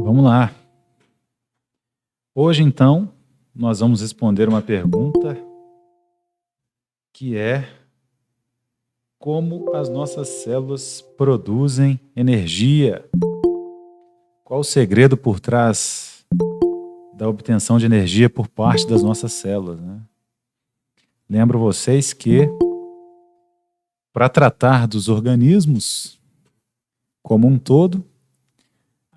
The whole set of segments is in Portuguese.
Vamos lá. Hoje, então, nós vamos responder uma pergunta que é: como as nossas células produzem energia? Qual o segredo por trás da obtenção de energia por parte das nossas células, né? Lembro vocês que, para tratar dos organismos como um todo,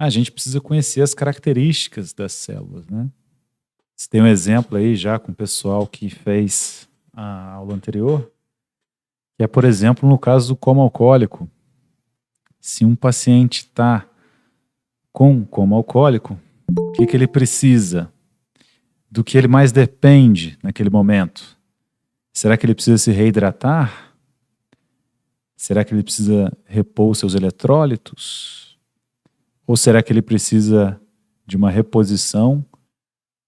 a gente precisa conhecer as características das células, né? Você tem um exemplo aí já com o pessoal que fez a aula anterior, que é, por exemplo, no caso do coma alcoólico. Se um paciente está com coma alcoólico, o que ele precisa? Do que ele mais depende naquele momento? Será que ele precisa se reidratar? Será que ele precisa repor seus eletrólitos? Ou será que ele precisa de uma reposição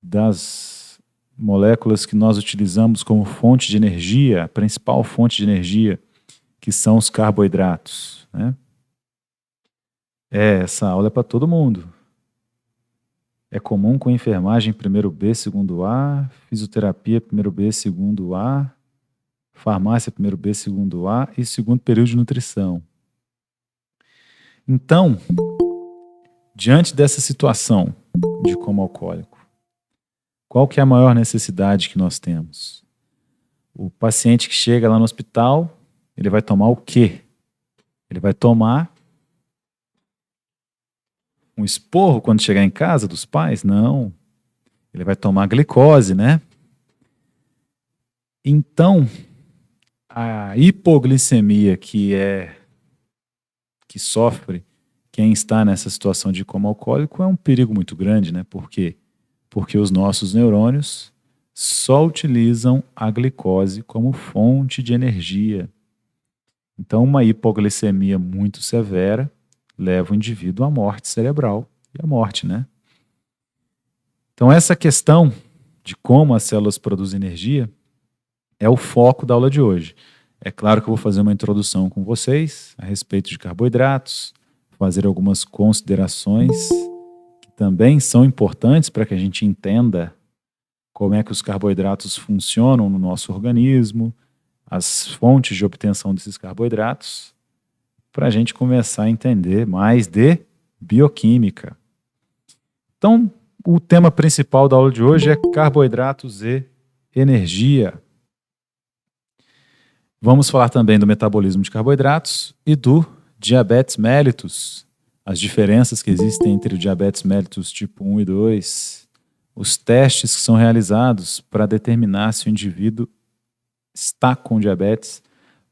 das moléculas que nós utilizamos como fonte de energia, a principal fonte de energia, que são os carboidratos, né? Essa aula é para todo mundo. É comum com enfermagem primeiro B, segundo A, fisioterapia primeiro B, segundo A, farmácia primeiro B, segundo A e segundo período de nutrição. Então, diante dessa situação de coma alcoólico, qual que é a maior necessidade que nós temos? O paciente que chega lá no hospital, ele vai tomar o quê? Ele vai tomar um esporro quando chegar em casa dos pais? Não. Ele vai tomar glicose, né? Então, a hipoglicemia que sofre quem está nessa situação de coma alcoólico é um perigo muito grande, né? Por quê? Porque os nossos neurônios só utilizam a glicose como fonte de energia. Então, uma hipoglicemia muito severa leva o indivíduo à morte cerebral e à morte, né? Então, essa questão de como as células produzem energia é o foco da aula de hoje. É claro que eu vou fazer uma introdução com vocês a respeito de carboidratos, fazer algumas considerações que também são importantes para que a gente entenda como é que os carboidratos funcionam no nosso organismo, as fontes de obtenção desses carboidratos, para a gente começar a entender mais de bioquímica. Então, o tema principal da aula de hoje é carboidratos e energia. Vamos falar também do metabolismo de carboidratos e do diabetes mellitus, as diferenças que existem entre o diabetes mellitus tipo 1 e 2, os testes que são realizados para determinar se o indivíduo está com diabetes,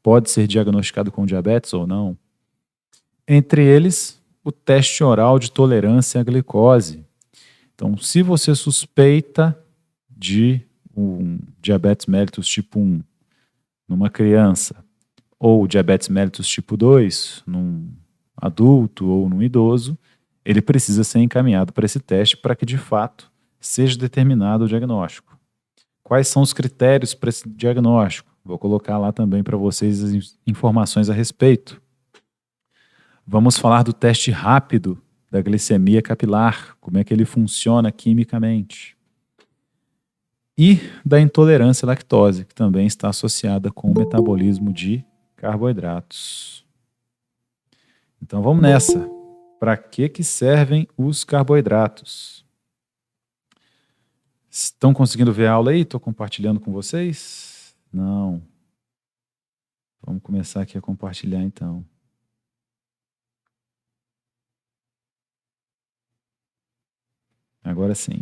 pode ser diagnosticado com diabetes ou não. Entre eles, o teste oral de tolerância à glicose. Então, se você suspeita de um diabetes mellitus tipo 1 numa criança, ou diabetes mellitus tipo 2 num adulto ou num idoso, ele precisa ser encaminhado para esse teste para que, de fato, seja determinado o diagnóstico. Quais são os critérios para esse diagnóstico? Vou colocar lá também para vocês as informações a respeito. Vamos falar do teste rápido da glicemia capilar, como é que ele funciona quimicamente. E da intolerância à lactose, que também está associada com o metabolismo de carboidratos. Então vamos nessa. Para que servem os carboidratos? Estão conseguindo ver a aula aí? Estou compartilhando com vocês? Não. Vamos começar aqui a compartilhar então. Agora sim.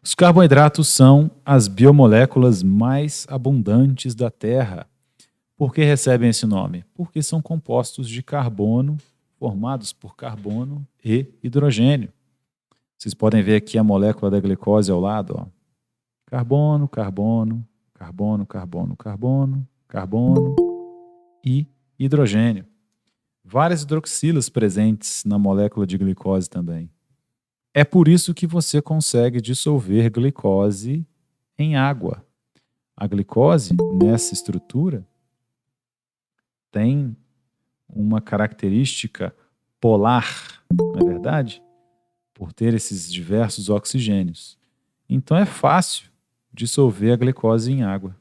Os carboidratos são as biomoléculas mais abundantes da Terra. Por que recebem esse nome? Porque são compostos de carbono, formados por carbono e hidrogênio. Vocês podem ver aqui a molécula da glicose ao lado, ó. Carbono, carbono, carbono, carbono, carbono, carbono e hidrogênio. Várias hidroxilas presentes na molécula de glicose também. É por isso que você consegue dissolver glicose em água. A glicose, nessa estrutura, tem uma característica polar, não é verdade? Por ter esses diversos oxigênios. Então é fácil dissolver a glicose em água.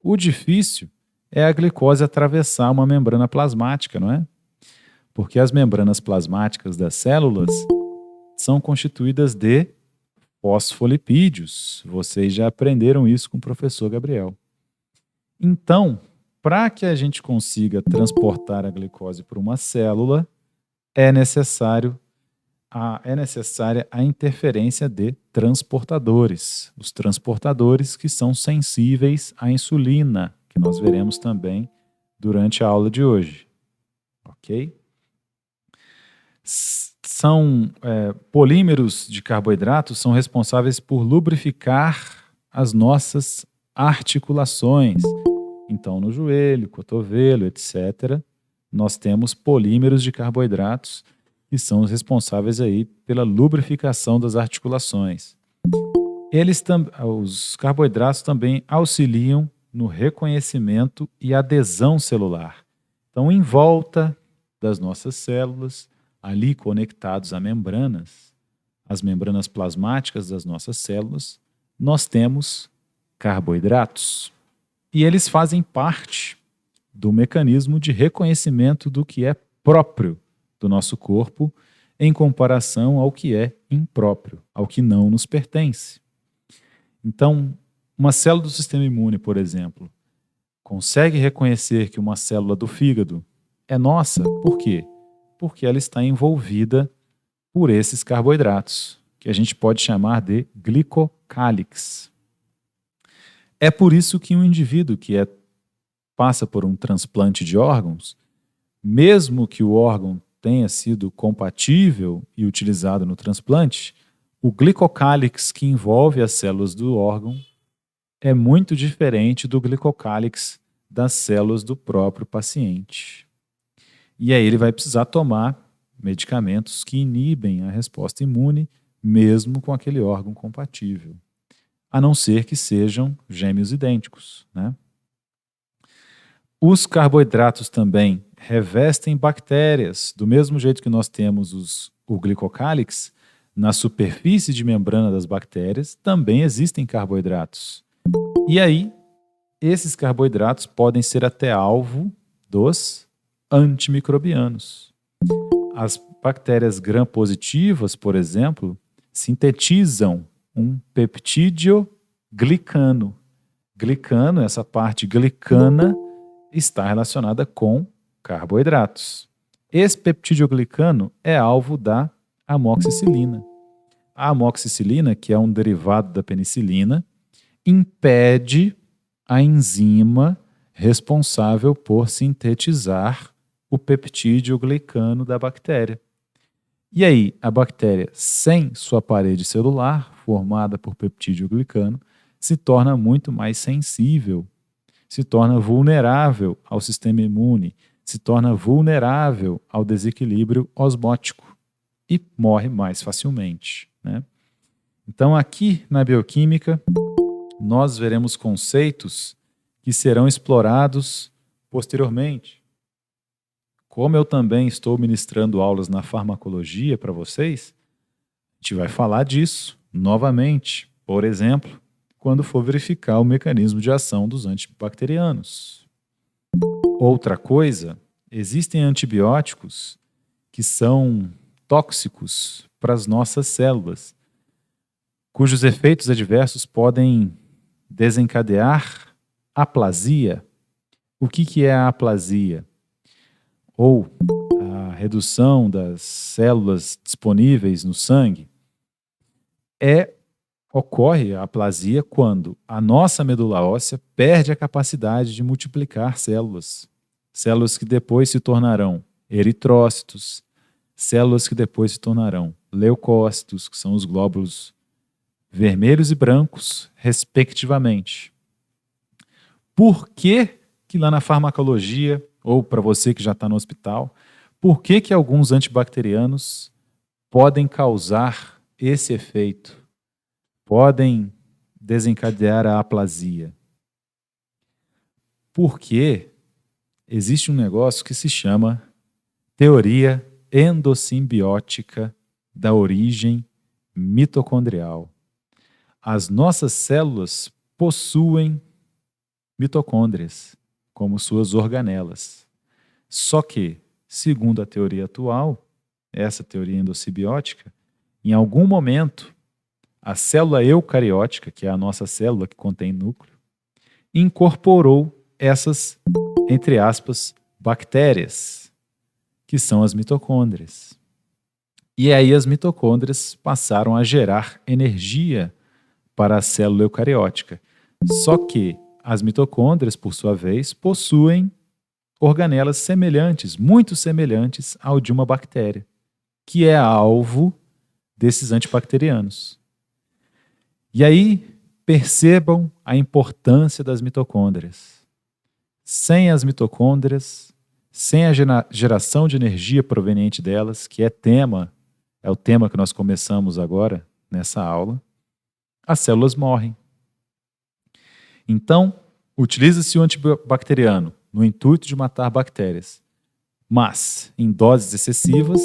O difícil é a glicose atravessar uma membrana plasmática, não é? Porque as membranas plasmáticas das células são constituídas de fosfolipídios. Vocês já aprenderam isso com o professor Gabriel. Então, para que a gente consiga transportar a glicose para uma célula, é necessária a interferência de transportadores. Os transportadores que são sensíveis à insulina, que nós veremos também durante a aula de hoje. Ok? Polímeros de carboidratos são responsáveis por lubrificar as nossas articulações. Então, no joelho, cotovelo, etc., nós temos polímeros de carboidratos que são os responsáveis aí pela lubrificação das articulações. Os carboidratos também auxiliam no reconhecimento e adesão celular. Então, em volta das nossas células, ali conectados a membranas, as membranas plasmáticas das nossas células, nós temos carboidratos. E eles fazem parte do mecanismo de reconhecimento do que é próprio do nosso corpo em comparação ao que é impróprio, ao que não nos pertence. Então, uma célula do sistema imune, por exemplo, consegue reconhecer que uma célula do fígado é nossa. Por quê? Porque ela está envolvida por esses carboidratos, que a gente pode chamar de glicocálix. É por isso que um indivíduo que passa por um transplante de órgãos, mesmo que o órgão tenha sido compatível e utilizado no transplante, o glicocálix que envolve as células do órgão é muito diferente do glicocálix das células do próprio paciente. E aí ele vai precisar tomar medicamentos que inibem a resposta imune, mesmo com aquele órgão compatível, a não ser que sejam gêmeos idênticos, né? Os carboidratos também revestem bactérias, do mesmo jeito que nós temos o glicocálix, na superfície de membrana das bactérias também existem carboidratos. E aí, esses carboidratos podem ser até alvo dos antimicrobianos. As bactérias gram-positivas, por exemplo, sintetizam um peptídeo glicano. Glicano, essa parte glicana, está relacionada com carboidratos. Esse peptídeo glicano é alvo da amoxicilina. A amoxicilina, que é um derivado da penicilina, impede a enzima responsável por sintetizar o peptídeo glicano da bactéria. E aí, a bactéria, sem sua parede celular, formada por peptídeo glicano, se torna muito mais sensível, se torna vulnerável ao sistema imune, se torna vulnerável ao desequilíbrio osmótico e morre mais facilmente, né? Então, aqui na bioquímica, nós veremos conceitos que serão explorados posteriormente. Como eu também estou ministrando aulas na farmacologia para vocês, a gente vai falar disso novamente, por exemplo, quando for verificar o mecanismo de ação dos antibacterianos. Outra coisa, existem antibióticos que são tóxicos para as nossas células, cujos efeitos adversos podem desencadear aplasia. O que é a aplasia? Ou a redução das células disponíveis no sangue. Ocorre a aplasia quando a nossa medula óssea perde a capacidade de multiplicar células. Células que depois se tornarão eritrócitos, células que depois se tornarão leucócitos, que são os glóbulos vermelhos e brancos, respectivamente. Por que lá na farmacologia, ou para você que já está no hospital, por que alguns antibacterianos podem causar esse efeito? Podem desencadear a aplasia? Porque existe um negócio que se chama teoria endossimbiótica da origem mitocondrial. As nossas células possuem mitocôndrias como suas organelas. Só que, segundo a teoria atual, essa teoria endossimbiótica, em algum momento, a célula eucariótica, que é a nossa célula que contém núcleo, incorporou essas, entre aspas, bactérias, que são as mitocôndrias. E aí as mitocôndrias passaram a gerar energia para a célula eucariótica. Só que as mitocôndrias, por sua vez, possuem organelas semelhantes, muito semelhantes ao de uma bactéria, que é alvo desses antibacterianos. E aí, percebam a importância das mitocôndrias. Sem as mitocôndrias, sem a geração de energia proveniente delas, que é o tema que nós começamos agora nessa aula, as células morrem. Então, utiliza-se o antibacteriano no intuito de matar bactérias, mas, em doses excessivas,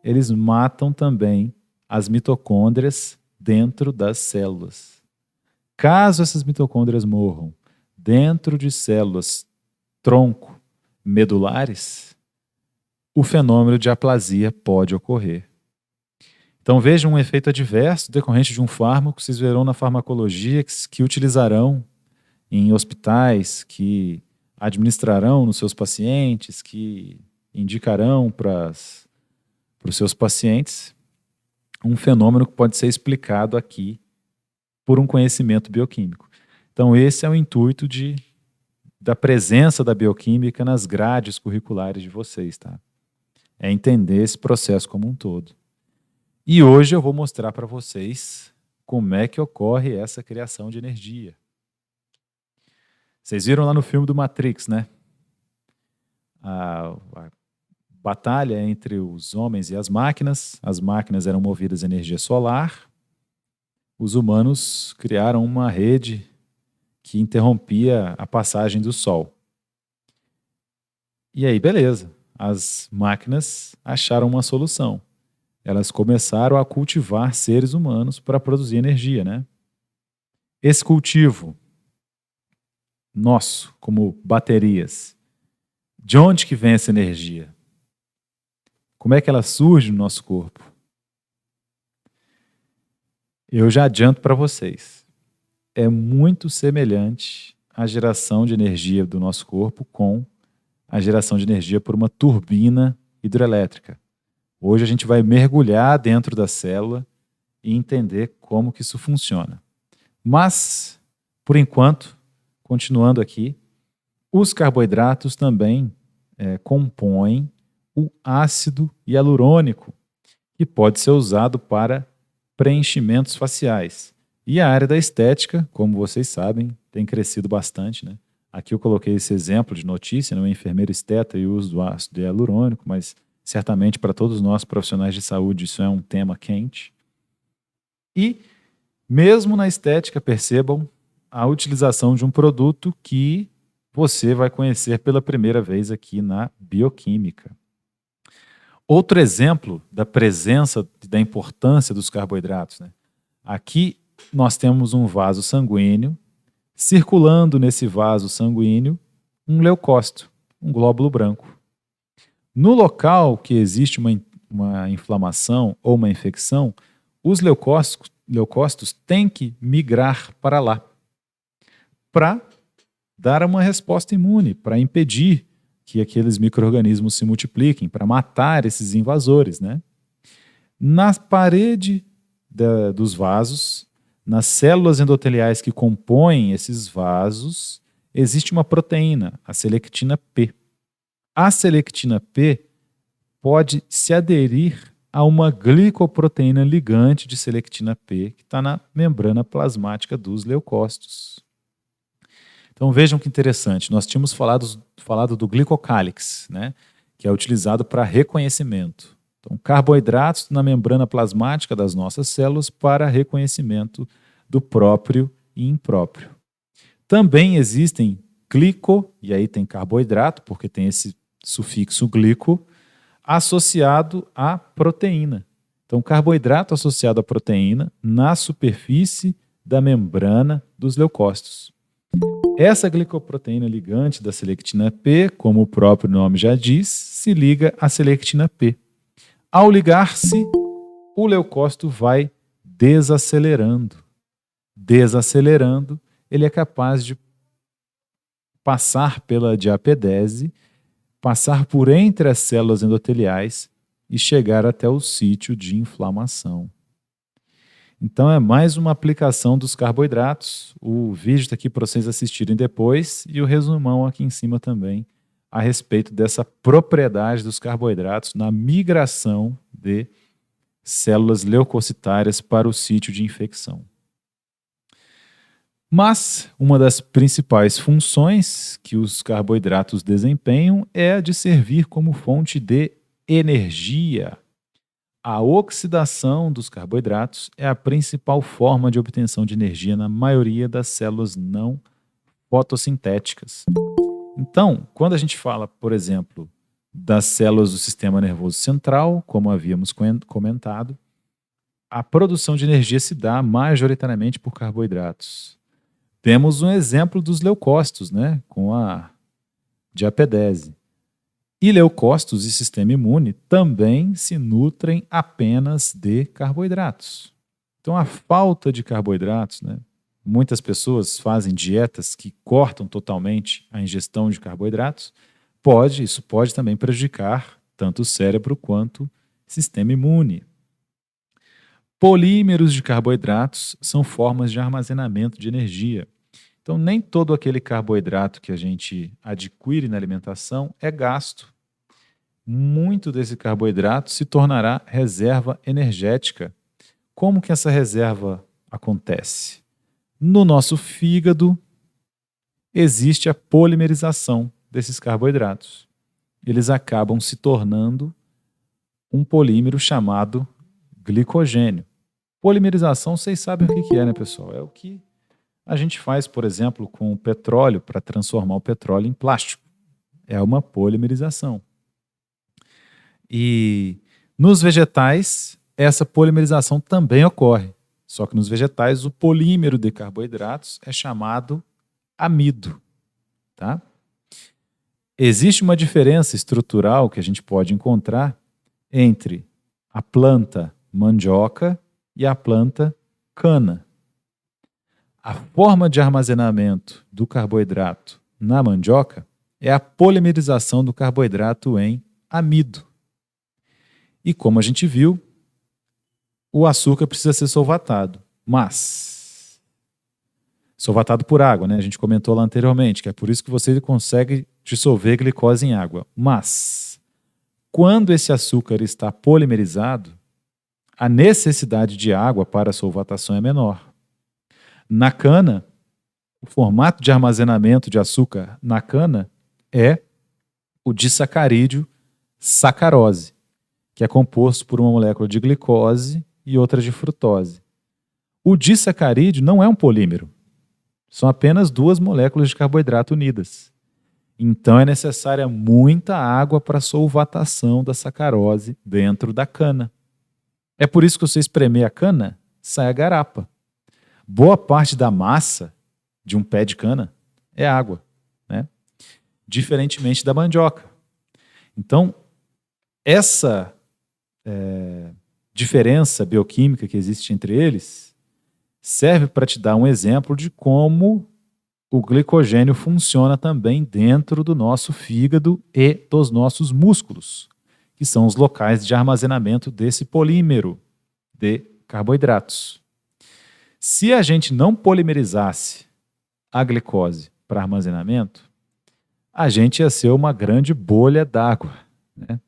eles matam também as mitocôndrias dentro das células. Caso essas mitocôndrias morram dentro de células tronco medulares, o fenômeno de aplasia pode ocorrer. Então vejam um efeito adverso decorrente de um fármaco que vocês verão na farmacologia que utilizarão em hospitais, que administrarão nos seus pacientes, que indicarão para os seus pacientes um fenômeno que pode ser explicado aqui por um conhecimento bioquímico. Então esse é o intuito da presença da bioquímica nas grades curriculares de vocês, tá? É entender esse processo como um todo. E hoje eu vou mostrar para vocês como é que ocorre essa criação de energia. Vocês viram lá no filme do Matrix, né? A batalha entre os homens e as máquinas eram movidas a energia solar, os humanos criaram uma rede que interrompia a passagem do Sol. E aí, beleza, as máquinas acharam uma solução. Elas começaram a cultivar seres humanos para produzir energia, né? Esse cultivo nosso, como baterias, de onde que vem essa energia? Como é que ela surge no nosso corpo? Eu já adianto para vocês. É muito semelhante à geração de energia do nosso corpo com a geração de energia por uma turbina hidrelétrica. Hoje a gente vai mergulhar dentro da célula e entender como que isso funciona. Mas, por enquanto, continuando aqui, os carboidratos também compõem o ácido hialurônico, que pode ser usado para preenchimentos faciais. E a área da estética, como vocês sabem, tem crescido bastante, né? Aqui eu coloquei esse exemplo de notícia, né? Um enfermeiro esteta e o uso do ácido hialurônico, mas certamente para todos nós profissionais de saúde isso é um tema quente. E mesmo na estética, percebam a utilização de um produto que você vai conhecer pela primeira vez aqui na bioquímica. Outro exemplo da presença e da importância dos carboidratos, né? Aqui nós temos um vaso sanguíneo, circulando nesse vaso sanguíneo um leucócito, um glóbulo branco. No local que existe uma inflamação ou uma infecção, os leucócitos têm que migrar para lá para dar uma resposta imune, para impedir que aqueles micro-organismos se multipliquem, para matar esses invasores, né? Na parede dos vasos, nas células endoteliais que compõem esses vasos, existe uma proteína, a selectina P. A selectina P pode se aderir a uma glicoproteína ligante de selectina P que está na membrana plasmática dos leucócitos. Então vejam que interessante, nós tínhamos falado do glicocálix, né, que é utilizado para reconhecimento. Então carboidratos na membrana plasmática das nossas células para reconhecimento do próprio e impróprio. Também existem glico, e aí tem carboidrato, porque tem esse sufixo glico, associado à proteína. Então, carboidrato associado à proteína na superfície da membrana dos leucócitos. Essa glicoproteína ligante da selectina P, como o próprio nome já diz, se liga à selectina P. Ao ligar-se, o leucócito vai desacelerando. Desacelerando, ele é capaz de passar pela diapedese, passar por entre as células endoteliais e chegar até o sítio de inflamação. Então é mais uma aplicação dos carboidratos. O vídeo está aqui para vocês assistirem depois e o resumão aqui em cima também a respeito dessa propriedade dos carboidratos na migração de células leucocitárias para o sítio de infecção. Mas uma das principais funções que os carboidratos desempenham é a de servir como fonte de energia. A oxidação dos carboidratos é a principal forma de obtenção de energia na maioria das células não fotossintéticas. Então, quando a gente fala, por exemplo, das células do sistema nervoso central, como havíamos comentado, a produção de energia se dá majoritariamente por carboidratos. Temos um exemplo dos leucócitos, né, com a diapedese. E leucócitos e sistema imune também se nutrem apenas de carboidratos. Então, a falta de carboidratos, né, muitas pessoas fazem dietas que cortam totalmente a ingestão de carboidratos, isso pode também prejudicar tanto o cérebro quanto o sistema imune. Polímeros de carboidratos são formas de armazenamento de energia. Então, nem todo aquele carboidrato que a gente adquire na alimentação é gasto. Muito desse carboidrato se tornará reserva energética. Como que essa reserva acontece? No nosso fígado existe a polimerização desses carboidratos. Eles acabam se tornando um polímero chamado glicogênio. Polimerização, vocês sabem o que é, né, pessoal? É o que a gente faz, por exemplo, com o petróleo para transformar o petróleo em plástico. É uma polimerização. E nos vegetais, essa polimerização também ocorre. Só que nos vegetais, o polímero de carboidratos é chamado amido. Tá? Existe uma diferença estrutural que a gente pode encontrar entre a planta mandioca e a planta cana. A forma de armazenamento do carboidrato na mandioca é a polimerização do carboidrato em amido. E como a gente viu, o açúcar precisa ser solvatado, mas solvatado por água, né? A gente comentou lá anteriormente, que é por isso que você consegue dissolver glicose em água. Mas quando esse açúcar está polimerizado, a necessidade de água para a solvatação é menor. Na cana, o formato de armazenamento de açúcar na cana é o disacarídeo sacarose, que é composto por uma molécula de glicose e outra de frutose. O disacarídeo não é um polímero, são apenas duas moléculas de carboidrato unidas. Então é necessária muita água para a solvatação da sacarose dentro da cana. É por isso que você espremer a cana, sai a garapa. Boa parte da massa de um pé de cana é água, né? Diferentemente da mandioca. Então, essa diferença bioquímica que existe entre eles serve para te dar um exemplo de como o glicogênio funciona também dentro do nosso fígado e dos nossos músculos, que são os locais de armazenamento desse polímero de carboidratos. Se a gente não polimerizasse a glicose para armazenamento, a gente ia ser uma grande bolha d'água, né?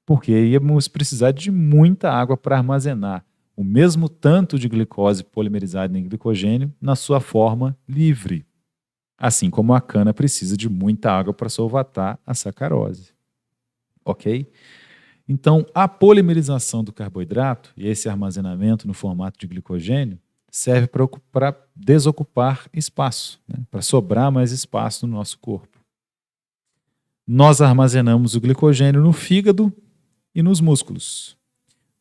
Porque íamos precisar de muita água para armazenar o mesmo tanto de glicose polimerizada em glicogênio na sua forma livre, assim como a cana precisa de muita água para solvatar a sacarose. Ok? Então, a polimerização do carboidrato e esse armazenamento no formato de glicogênio serve para desocupar espaço, né? Para sobrar mais espaço no nosso corpo. Nós armazenamos o glicogênio no fígado e nos músculos.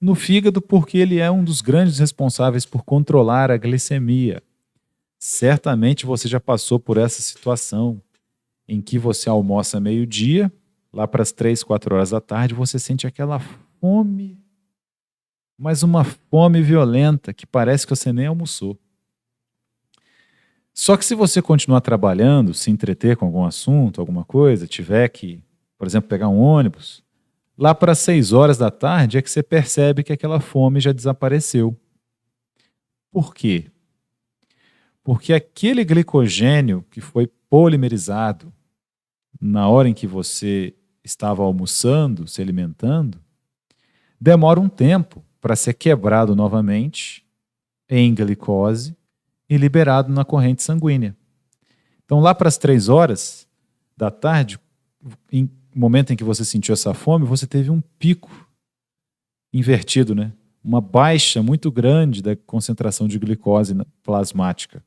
No fígado, porque ele é um dos grandes responsáveis por controlar a glicemia. Certamente você já passou por essa situação em que você almoça meio-dia, lá para as 3, 4 horas da tarde, você sente aquela fome, mas uma fome violenta que parece que você nem almoçou. Só que se você continuar trabalhando, se entreter com algum assunto, alguma coisa, tiver que, por exemplo, pegar um ônibus, lá para as 6 horas da tarde é que você percebe que aquela fome já desapareceu. Por quê? Porque aquele glicogênio que foi polimerizado na hora em que você estava almoçando, se alimentando, demora um tempo para ser quebrado novamente em glicose e liberado na corrente sanguínea. Então, lá para as 3 horas da tarde, em momento em que você sentiu essa fome, você teve um pico invertido, né? Uma baixa muito grande da concentração de glicose plasmática.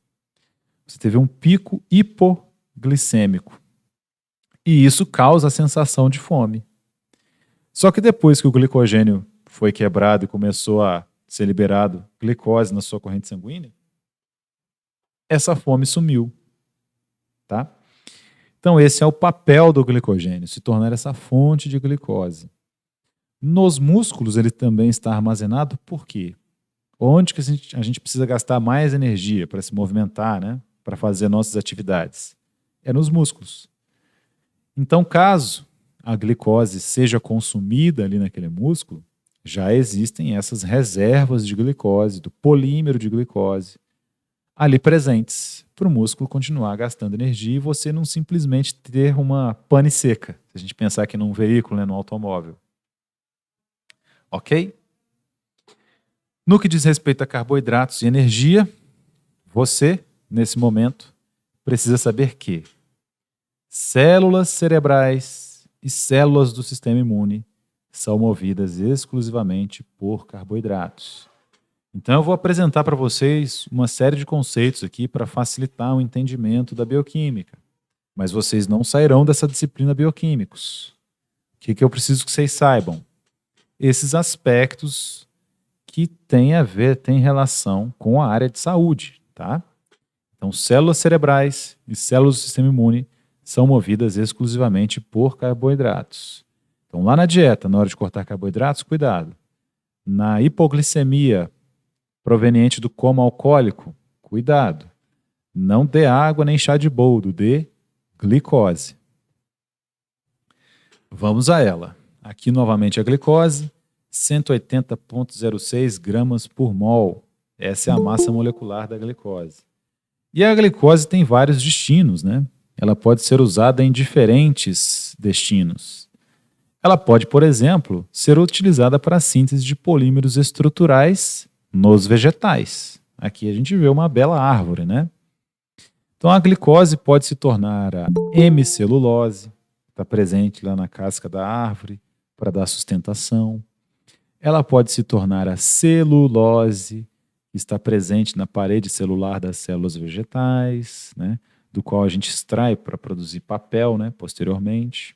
Você teve um pico hipoglicêmico. E isso causa a sensação de fome. Só que depois que o glicogênio foi quebrado e começou a ser liberado glicose na sua corrente sanguínea, essa fome sumiu. Tá? Então esse é o papel do glicogênio, se tornar essa fonte de glicose. Nos músculos ele também está armazenado, por quê? Onde que a gente precisa gastar mais energia para se movimentar, né? Para fazer nossas atividades? É nos músculos. Então, caso a glicose seja consumida ali naquele músculo, já existem essas reservas de glicose, do polímero de glicose, ali presentes, para o músculo continuar gastando energia e você não simplesmente ter uma pane seca, se a gente pensar aqui num veículo, né, num automóvel. Ok? No que diz respeito a carboidratos e energia, você, nesse momento, precisa saber que células cerebrais e células do sistema imune são movidas exclusivamente por carboidratos. Então eu vou apresentar para vocês uma série de conceitos aqui para facilitar o entendimento da bioquímica. Mas vocês não sairão dessa disciplina bioquímicos. O que eu preciso que vocês saibam? Esses aspectos que têm a ver, têm relação com a área de saúde, tá? Então, células cerebrais e células do sistema imune são movidas exclusivamente por carboidratos. Então, lá na dieta, na hora de cortar carboidratos, cuidado. Na hipoglicemia proveniente do coma alcoólico, cuidado. Não dê água nem chá de boldo, dê glicose. Vamos a ela. Aqui novamente a glicose, 180,06 gramas por mol. Essa é a massa molecular da glicose. E a glicose tem vários destinos, né? Ela pode ser usada em diferentes destinos. Ela pode, por exemplo, ser utilizada para a síntese de polímeros estruturais nos vegetais. Aqui a gente vê uma bela árvore, né? Então a glicose pode se tornar a hemicelulose, está presente lá na casca da árvore para dar sustentação. Ela pode se tornar a celulose, que está presente na parede celular das células vegetais, né? Do qual a gente extrai para produzir papel, né? Posteriormente.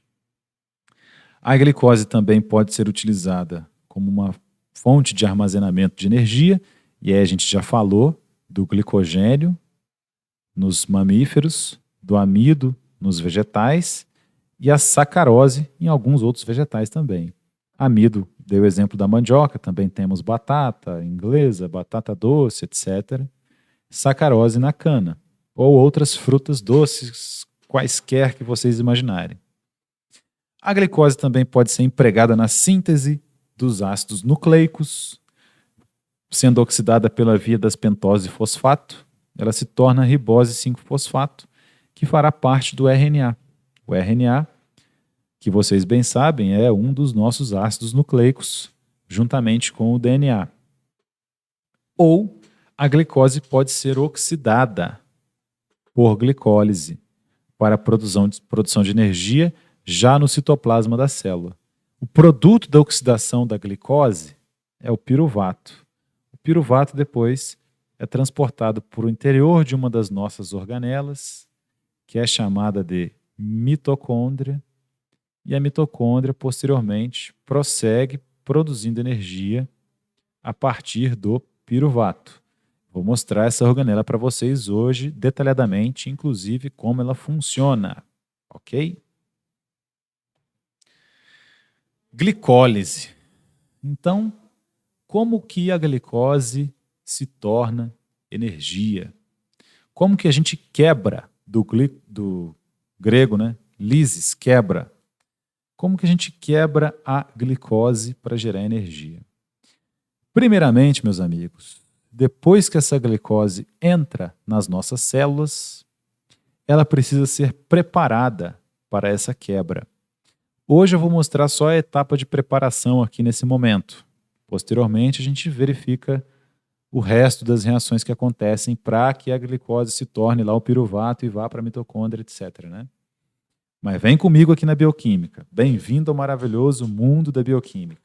A glicose também pode ser utilizada como uma fonte de armazenamento de energia, e aí a gente já falou do glicogênio nos mamíferos, do amido nos vegetais e a sacarose em alguns outros vegetais também. Amido, deu o exemplo da mandioca, também temos batata inglesa, batata doce, etc. Sacarose na cana, ou outras frutas doces, quaisquer que vocês imaginarem. A glicose também pode ser empregada na síntese dos ácidos nucleicos, sendo oxidada pela via das pentose fosfato, ela se torna ribose 5-fosfato, que fará parte do RNA. O RNA, que vocês bem sabem, é um dos nossos ácidos nucleicos, juntamente com o DNA. Ou a glicose pode ser oxidada por glicólise para a produção de energia já no citoplasma da célula. O produto da oxidação da glicose é o piruvato. O piruvato depois é transportado por o interior de uma das nossas organelas, que é chamada de mitocôndria, e a mitocôndria, posteriormente, prossegue produzindo energia a partir do piruvato. Vou mostrar essa organela para vocês hoje, detalhadamente, inclusive como ela funciona, ok? Glicólise. Então, como que a glicose se torna energia? Como que a gente quebra do grego, né? Lisis, quebra. Como que a gente quebra a glicose para gerar energia? Primeiramente, meus amigos, depois que essa glicose entra nas nossas células, ela precisa ser preparada para essa quebra. Hoje eu vou mostrar só a etapa de preparação aqui nesse momento. Posteriormente, a gente verifica o resto das reações que acontecem para que a glicose se torne lá o piruvato e vá para a mitocôndria, etc., né? Mas vem comigo aqui na bioquímica. Bem-vindo ao maravilhoso mundo da bioquímica.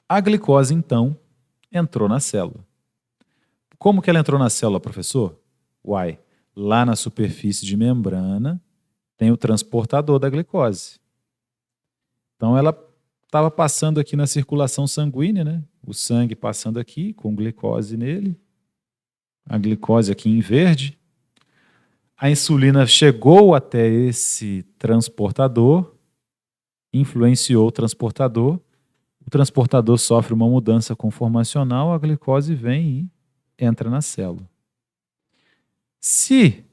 A glicose, então, entrou na célula. Como que ela entrou na célula, professor? Uai, lá na superfície de membrana tem o transportador da glicose. Então ela estava passando aqui na circulação sanguínea, né? O sangue passando aqui com glicose nele. A glicose aqui em verde. A insulina chegou até esse transportador, influenciou o transportador sofre uma mudança conformacional, a glicose vem e entra na célula. Se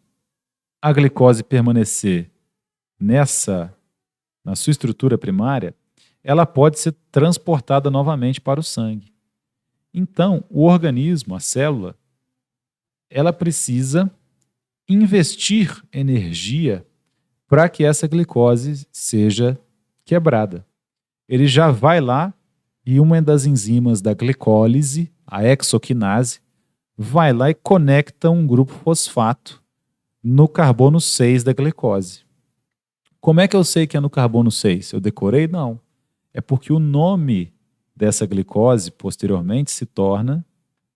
a glicose permanecer na sua estrutura primária, ela pode ser transportada novamente para o sangue. Então, o organismo, a célula, ela precisa investir energia para que essa glicose seja quebrada. Ele já vai lá e uma das enzimas da glicólise, a hexoquinase, vai lá e conecta um grupo fosfato no carbono 6 da glicose. Como é que eu sei que é no carbono 6? Eu decorei? Não. É porque o nome dessa glicose, posteriormente, se torna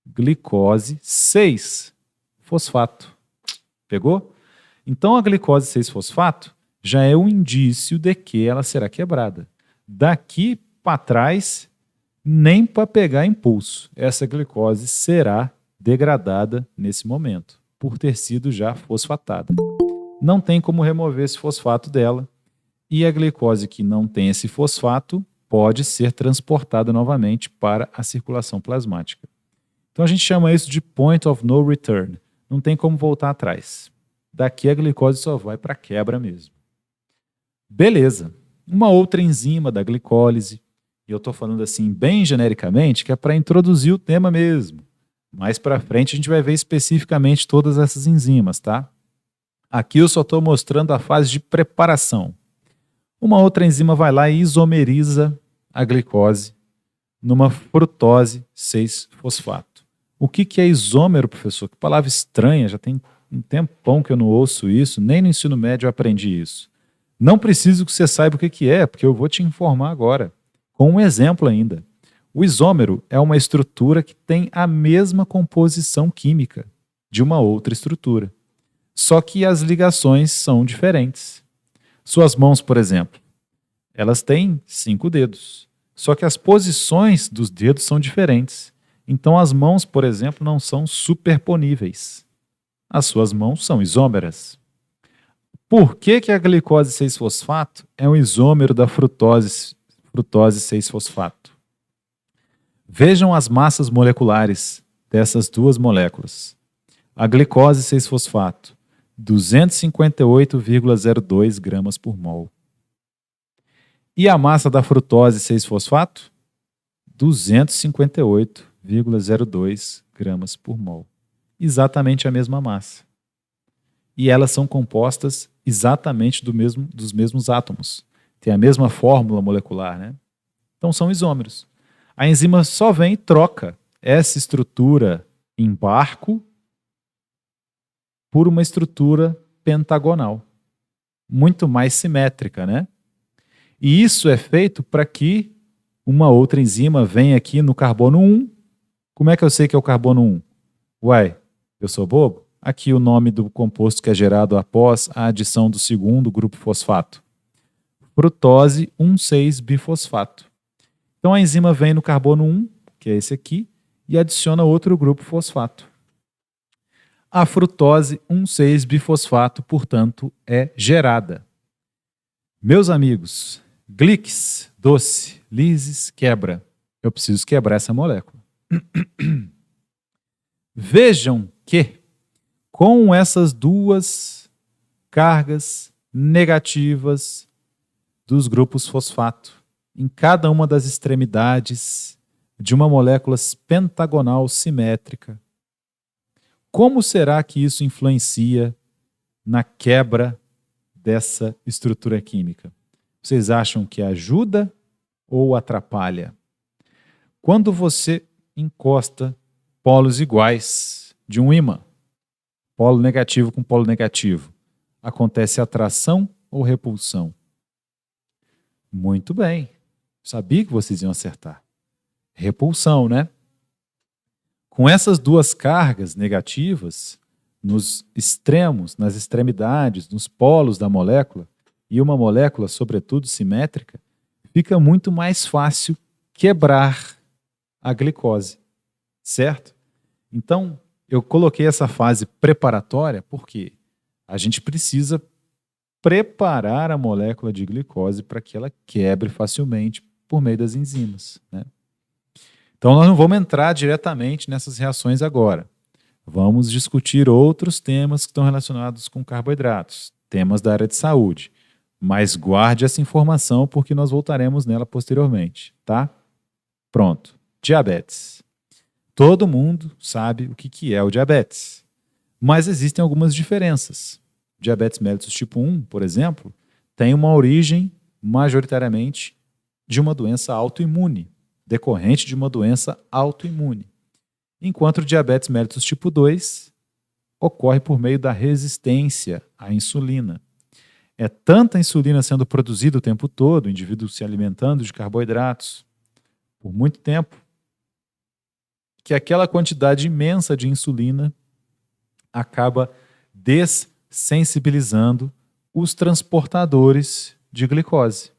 glicose 6-fosfato. Pegou? Então, a glicose 6-fosfato já é um indício de que ela será quebrada. Daqui para trás, nem para pegar impulso. Essa glicose será degradada nesse momento, por ter sido já fosfatada. Não tem como remover esse fosfato dela, e a glicose que não tem esse fosfato pode ser transportada novamente para a circulação plasmática. Então a gente chama isso de point of no return. Não tem como voltar atrás. Daqui a glicose só vai para a quebra mesmo. Beleza. Uma outra enzima da glicólise, e eu estou falando assim bem genericamente, que é para introduzir o tema mesmo. Mais para frente a gente vai ver especificamente todas essas enzimas, tá? Aqui eu só estou mostrando a fase de preparação. Uma outra enzima vai lá e isomeriza a glicose numa frutose 6-fosfato. O que é isômero, professor? Que palavra estranha, já tem um tempão que eu não ouço isso, nem no ensino médio eu aprendi isso. Não preciso que você saiba o que é, porque eu vou te informar agora, com um exemplo ainda. O isômero é uma estrutura que tem a mesma composição química de uma outra estrutura, só que as ligações são diferentes. Suas mãos, por exemplo, elas têm 5 dedos, só que as posições dos dedos são diferentes. Então as mãos, por exemplo, não são superponíveis. As suas mãos são isômeras. Por que a glicose 6-fosfato é um isômero da frutose 6-fosfato? Vejam as massas moleculares dessas duas moléculas. A glicose 6-fosfato, 258,02 gramas por mol. E a massa da frutose 6-fosfato? 258,02 gramas por mol. Exatamente a mesma massa. E elas são compostas exatamente dos mesmos átomos. Tem a mesma fórmula molecular, né? Então são isômeros. A enzima só vem e troca essa estrutura em barco por uma estrutura pentagonal, muito mais simétrica, né? E isso é feito para que uma outra enzima venha aqui no carbono 1. Como é que eu sei que é o carbono 1? Uai, eu sou bobo? Aqui o nome do composto que é gerado após a adição do segundo grupo fosfato. frutose 1,6-bifosfato. Então a enzima vem no carbono 1, que é esse aqui, e adiciona outro grupo fosfato. A frutose 1,6-bifosfato, portanto, é gerada. Meus amigos, Glix, doce, lises, quebra. Eu preciso quebrar essa molécula. Vejam que, com essas duas cargas negativas dos grupos fosfato, em cada uma das extremidades de uma molécula pentagonal simétrica, como será que isso influencia na quebra dessa estrutura química? Vocês acham que ajuda ou atrapalha? Quando você encosta polos iguais de um ímã, polo negativo com polo negativo, acontece atração ou repulsão? Muito bem. Sabia que vocês iam acertar. Repulsão, né? Com essas duas cargas negativas, nos extremos, nas extremidades, nos polos da molécula, e uma molécula, sobretudo, simétrica, fica muito mais fácil quebrar a glicose, certo? Então, eu coloquei essa fase preparatória porque a gente precisa preparar a molécula de glicose para que ela quebre facilmente por meio das enzimas, né? Então, nós não vamos entrar diretamente nessas reações agora. Vamos discutir outros temas que estão relacionados com carboidratos, temas da área de saúde. Mas guarde essa informação porque nós voltaremos nela posteriormente, tá? Pronto. Diabetes. Todo mundo sabe o que é o diabetes, mas existem algumas diferenças. Diabetes mellitus tipo 1, por exemplo, tem uma origem majoritariamente de uma doença autoimune, decorrente de uma doença autoimune, enquanto o diabetes mellitus tipo 2 ocorre por meio da resistência à insulina. É tanta insulina sendo produzida o tempo todo, o indivíduo se alimentando de carboidratos por muito tempo, que aquela quantidade imensa de insulina acaba dessensibilizando os transportadores de glicose.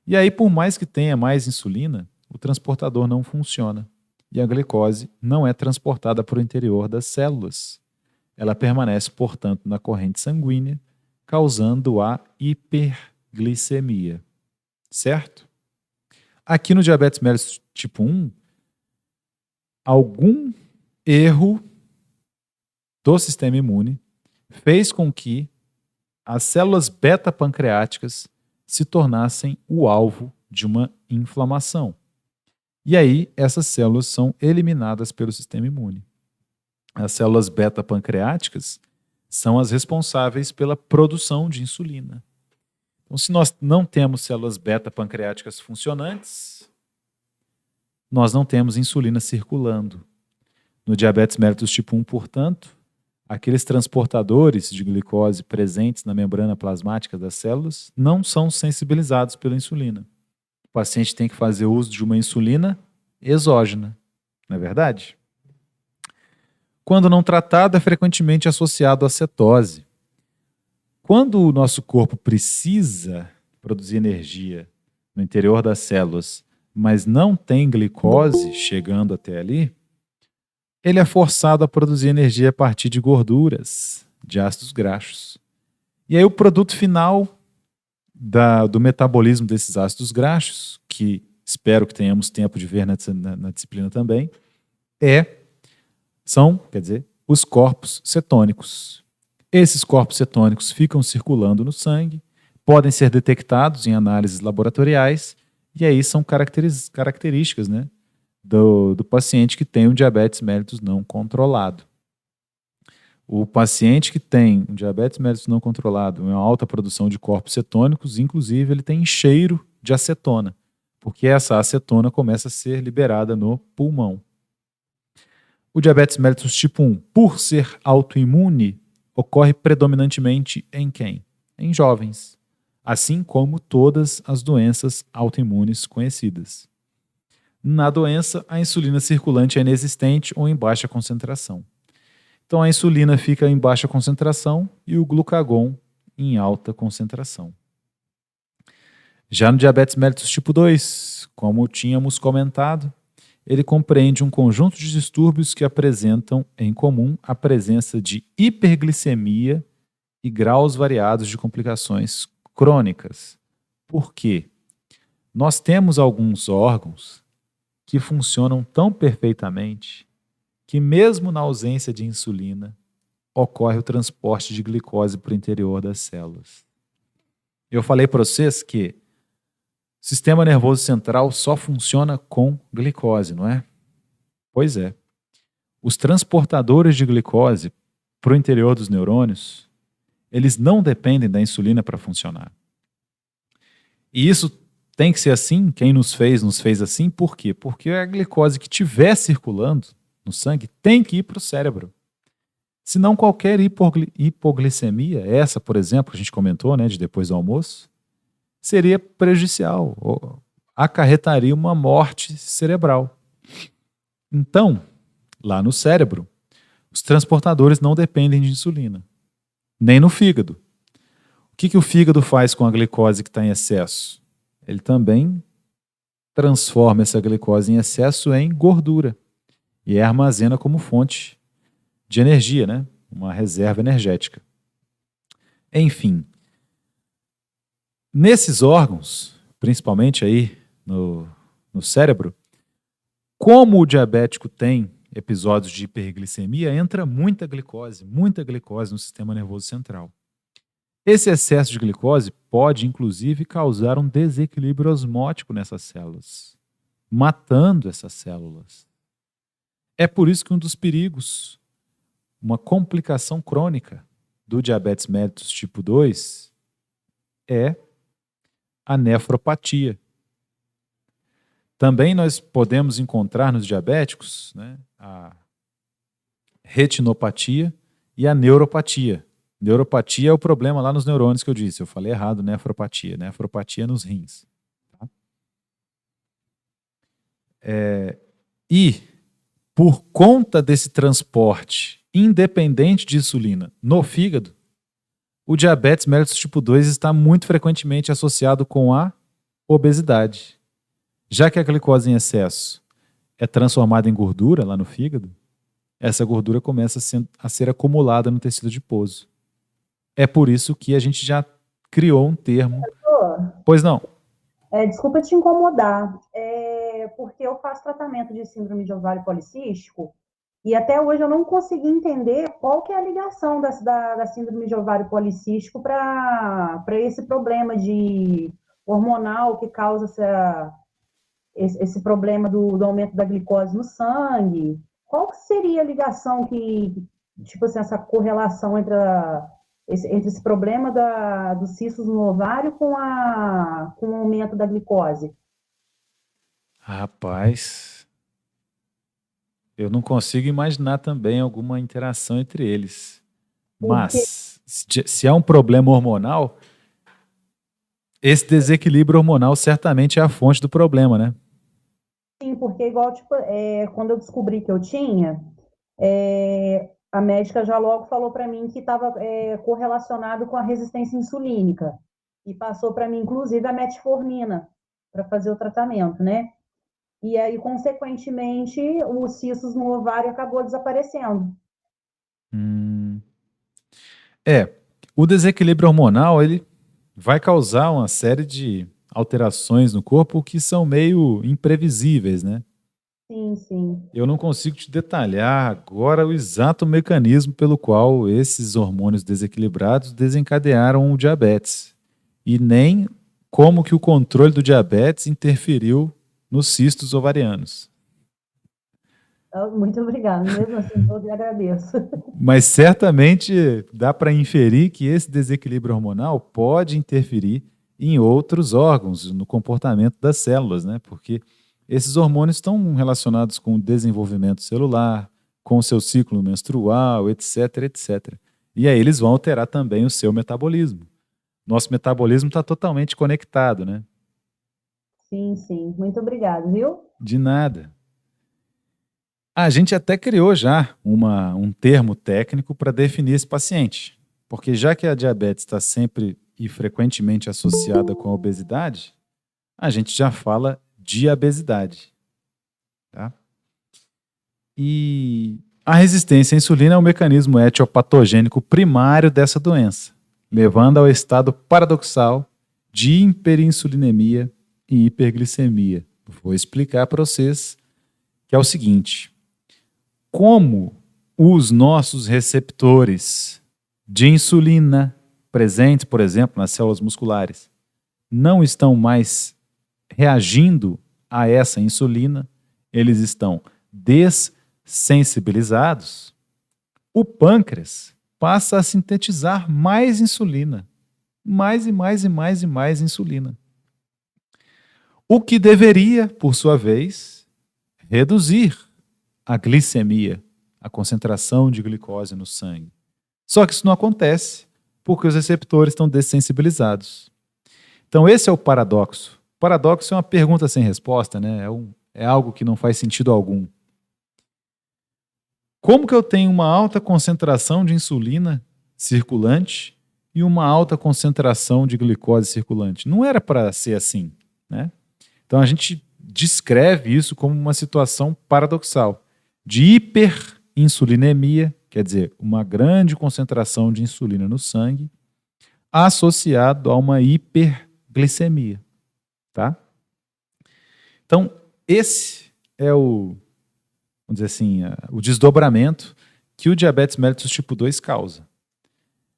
E aí, por mais que tenha mais insulina, o transportador não funciona e a glicose não é transportada para o interior das células. Ela permanece, portanto, na corrente sanguínea, causando a hiperglicemia. Certo? Aqui no diabetes mellitus tipo 1, algum erro do sistema imune fez com que as células beta-pancreáticas se tornassem o alvo de uma inflamação. E aí, essas células são eliminadas pelo sistema imune. As células beta-pancreáticas são as responsáveis pela produção de insulina. Então, se nós não temos células beta-pancreáticas funcionantes, nós não temos insulina circulando. No diabetes mellitus tipo 1, portanto, aqueles transportadores de glicose presentes na membrana plasmática das células não são sensibilizados pela insulina. O paciente tem que fazer uso de uma insulina exógena, não é verdade? Quando não tratado, é frequentemente associado à cetose. Quando o nosso corpo precisa produzir energia no interior das células, mas não tem glicose chegando até ali, ele é forçado a produzir energia a partir de gorduras, de ácidos graxos. E aí o produto final do metabolismo desses ácidos graxos, que espero que tenhamos tempo de ver na disciplina também, são os corpos cetônicos. Esses corpos cetônicos ficam circulando no sangue, podem ser detectados em análises laboratoriais, e aí são características, né, do paciente que tem um diabetes mellitus não controlado. O paciente que tem um diabetes mellitus não controlado, uma alta produção de corpos cetônicos, inclusive ele tem cheiro de acetona, porque essa acetona começa a ser liberada no pulmão. O diabetes mellitus tipo 1, por ser autoimune, ocorre predominantemente em quem? Em jovens, assim como todas as doenças autoimunes conhecidas. Na doença, a insulina circulante é inexistente ou em baixa concentração. Então, a insulina fica em baixa concentração e o glucagon em alta concentração. Já no diabetes mellitus tipo 2, como tínhamos comentado, ele compreende um conjunto de distúrbios que apresentam em comum a presença de hiperglicemia e graus variados de complicações crônicas. Por quê? Nós temos alguns órgãos que funcionam tão perfeitamente que, mesmo na ausência de insulina, ocorre o transporte de glicose para o interior das células. Eu falei para vocês que o sistema nervoso central só funciona com glicose, não é? Pois é. Os transportadores de glicose para o interior dos neurônios, eles não dependem da insulina para funcionar. E isso tem que ser assim, quem nos fez assim, por quê? Porque a glicose que estiver circulando no sangue tem que ir para o cérebro. Senão qualquer hipoglicemia, essa, por exemplo, que a gente comentou, né, de depois do almoço, seria prejudicial, acarretaria uma morte cerebral. Então, lá no cérebro, os transportadores não dependem de insulina, nem no fígado. O que o fígado faz com a glicose que está em excesso? Ele também transforma essa glicose em excesso em gordura e a armazena como fonte de energia, né? Uma reserva energética. Enfim, nesses órgãos, principalmente aí no cérebro, como o diabético tem episódios de hiperglicemia, entra muita glicose no sistema nervoso central. Esse excesso de glicose pode, inclusive, causar um desequilíbrio osmótico nessas células, matando essas células. É por isso que um dos perigos, uma complicação crônica do diabetes mellitus tipo 2 é a nefropatia. Também nós podemos encontrar nos diabéticos, né, a retinopatia e a neuropatia. Neuropatia é o problema lá nos neurônios que eu disse. Eu falei errado, nefropatia. Nefropatia nos rins. Tá? E, por conta desse transporte independente de insulina no fígado, o diabetes mellitus tipo 2 está muito frequentemente associado com a obesidade. Já que a glicose em excesso é transformada em gordura lá no fígado, essa gordura começa a ser acumulada no tecido adiposo. É por isso que a gente já criou um termo. Pois não? Desculpa te incomodar, porque eu faço tratamento de síndrome de ovário policístico e até hoje eu não consegui entender qual que é a ligação da síndrome de ovário policístico para esse problema de hormonal que causa esse problema do aumento da glicose no sangue. Qual que seria a ligação tipo assim, essa correlação entre esse problema dos cistos no ovário com o aumento da glicose? Rapaz, eu não consigo imaginar também alguma interação entre eles. Porque, Mas, se há um problema hormonal, esse desequilíbrio hormonal certamente é a fonte do problema, né? sim, porque igual, tipo, quando eu descobri que eu tinha, a médica já logo falou para mim que estava correlacionado com a resistência insulínica e passou para mim, inclusive, a metformina para fazer o tratamento, né? E aí, consequentemente, os cistos no ovário acabou desaparecendo. Hum. O desequilíbrio hormonal, ele vai causar uma série de alterações no corpo que são meio imprevisíveis, né? Sim, sim. Eu não consigo te detalhar agora o exato mecanismo pelo qual esses hormônios desequilibrados desencadearam o diabetes e nem como que o controle do diabetes interferiu nos cistos ovarianos. Muito obrigada. Mesmo assim, eu lhe agradeço. Mas certamente dá para inferir que esse desequilíbrio hormonal pode interferir em outros órgãos, no comportamento das células, né? Porque esses hormônios estão relacionados com o desenvolvimento celular, com o seu ciclo menstrual, etc, etc. E aí eles vão alterar também o seu metabolismo. Nosso metabolismo está totalmente conectado, né? Sim, sim. Muito obrigada, viu? De nada. A gente até criou já um termo técnico para definir esse paciente, porque já que a diabetes está sempre e frequentemente associada com a obesidade, a gente já fala de obesidade. Tá? E a resistência à insulina é o mecanismo etiopatogênico primário dessa doença, levando ao estado paradoxal de hiperinsulinemia e hiperglicemia. Vou explicar para vocês que é o seguinte: como os nossos receptores de insulina presentes, por exemplo, nas células musculares, não estão mais reagindo a essa insulina, eles estão dessensibilizados, o pâncreas passa a sintetizar mais insulina, mais e mais e mais e mais insulina. O que deveria, por sua vez, reduzir a glicemia, a concentração de glicose no sangue. Só que isso não acontece porque os receptores estão dessensibilizados. Então esse é o paradoxo. O paradoxo é uma pergunta sem resposta, né? É algo que não faz sentido algum. Como que eu tenho uma alta concentração de insulina circulante e uma alta concentração de glicose circulante? Não era para ser assim, né? Então a gente descreve isso como uma situação paradoxal de hiperinsulinemia, quer dizer, uma grande concentração de insulina no sangue, associado a uma hiperglicemia, tá? Então, esse é o, vamos dizer assim, o desdobramento que o diabetes mellitus tipo 2 causa,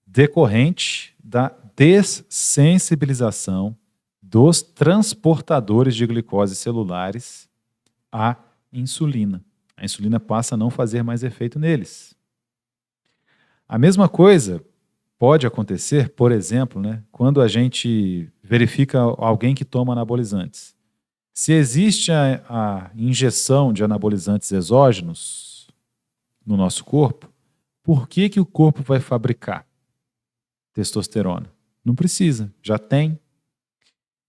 decorrente da dessensibilização dos transportadores de glicose celulares à insulina. A insulina passa a não fazer mais efeito neles. A mesma coisa pode acontecer, por exemplo, né, quando a gente verifica alguém que toma anabolizantes. Se existe a injeção de anabolizantes exógenos no nosso corpo, por que o corpo vai fabricar testosterona? Não precisa, já tem.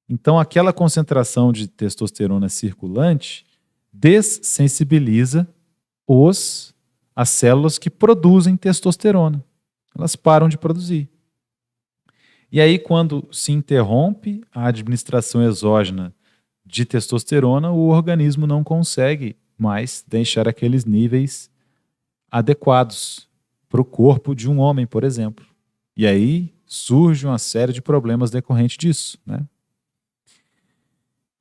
Então, aquela concentração de testosterona circulante dessensibiliza as células que produzem testosterona. Elas param de produzir. E aí, quando se interrompe a administração exógena de testosterona, o organismo não consegue mais deixar aqueles níveis adequados para o corpo de um homem, por exemplo. E aí surge uma série de problemas decorrentes disso, né?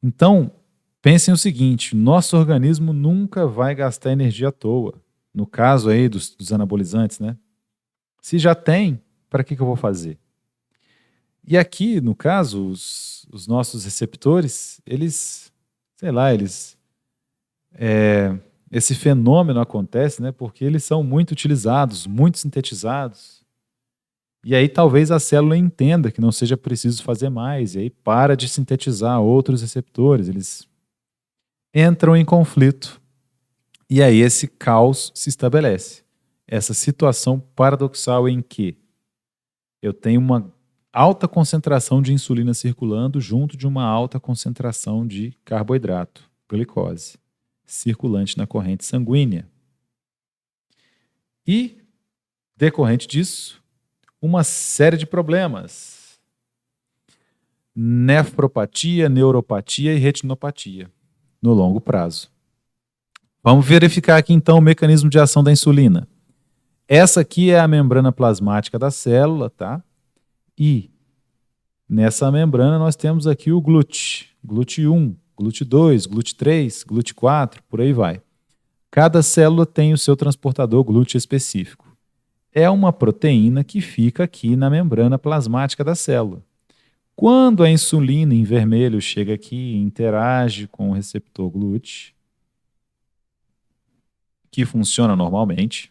Então, pensem o seguinte: nosso organismo nunca vai gastar energia à toa. No caso aí dos anabolizantes, né? Se já tem, para que eu vou fazer? E aqui, no caso, os nossos receptores, esse fenômeno acontece, né? Porque eles são muito utilizados, muito sintetizados. E aí talvez a célula entenda que não seja preciso fazer mais, e aí para de sintetizar outros receptores, eles entram em conflito. E aí esse caos se estabelece. Essa situação paradoxal em que eu tenho uma alta concentração de insulina circulando junto de uma alta concentração de carboidrato, glicose, circulante na corrente sanguínea. E, decorrente disso, uma série de problemas: nefropatia, neuropatia e retinopatia no longo prazo. Vamos verificar aqui então o mecanismo de ação da insulina. Essa aqui é a membrana plasmática da célula, tá? E nessa membrana nós temos aqui o GLUT, GLUT1, GLUT2, GLUT3, GLUT4, por aí vai. Cada célula tem o seu transportador GLUT específico. É uma proteína que fica aqui na membrana plasmática da célula. Quando a insulina em vermelho chega aqui e interage com o receptor GLUT, que funciona normalmente,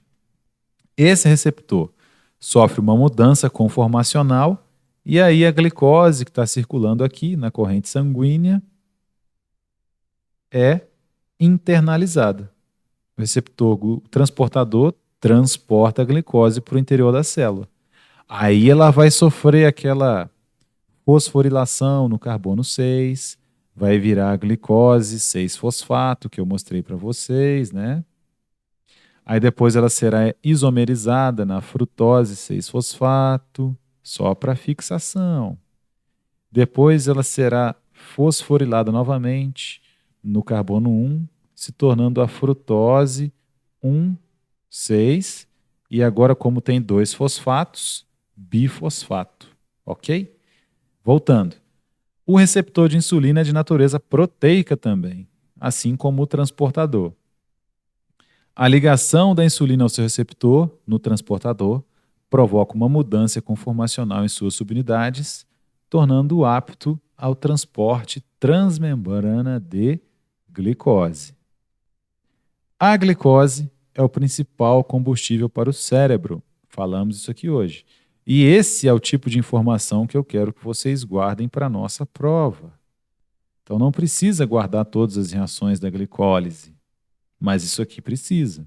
esse receptor sofre uma mudança conformacional e aí a glicose que está circulando aqui na corrente sanguínea é internalizada. O receptor transportador transporta a glicose para o interior da célula. Aí ela vai sofrer aquela fosforilação no carbono 6, vai virar a glicose 6-fosfato, que eu mostrei para vocês, né? Aí depois ela será isomerizada na frutose 6-fosfato, só para fixação. Depois ela será fosforilada novamente no carbono 1, se tornando a frutose 1,6. E agora, como tem 2 fosfatos, bifosfato. Ok? Voltando. O receptor de insulina é de natureza proteica também, assim como o transportador. A ligação da insulina ao seu receptor, no transportador, provoca uma mudança conformacional em suas subunidades, tornando-o apto ao transporte transmembrana de glicose. A glicose é o principal combustível para o cérebro. Falamos isso aqui hoje. E esse é o tipo de informação que eu quero que vocês guardem para a nossa prova. Então não precisa guardar todas as reações da glicólise, mas isso aqui precisa.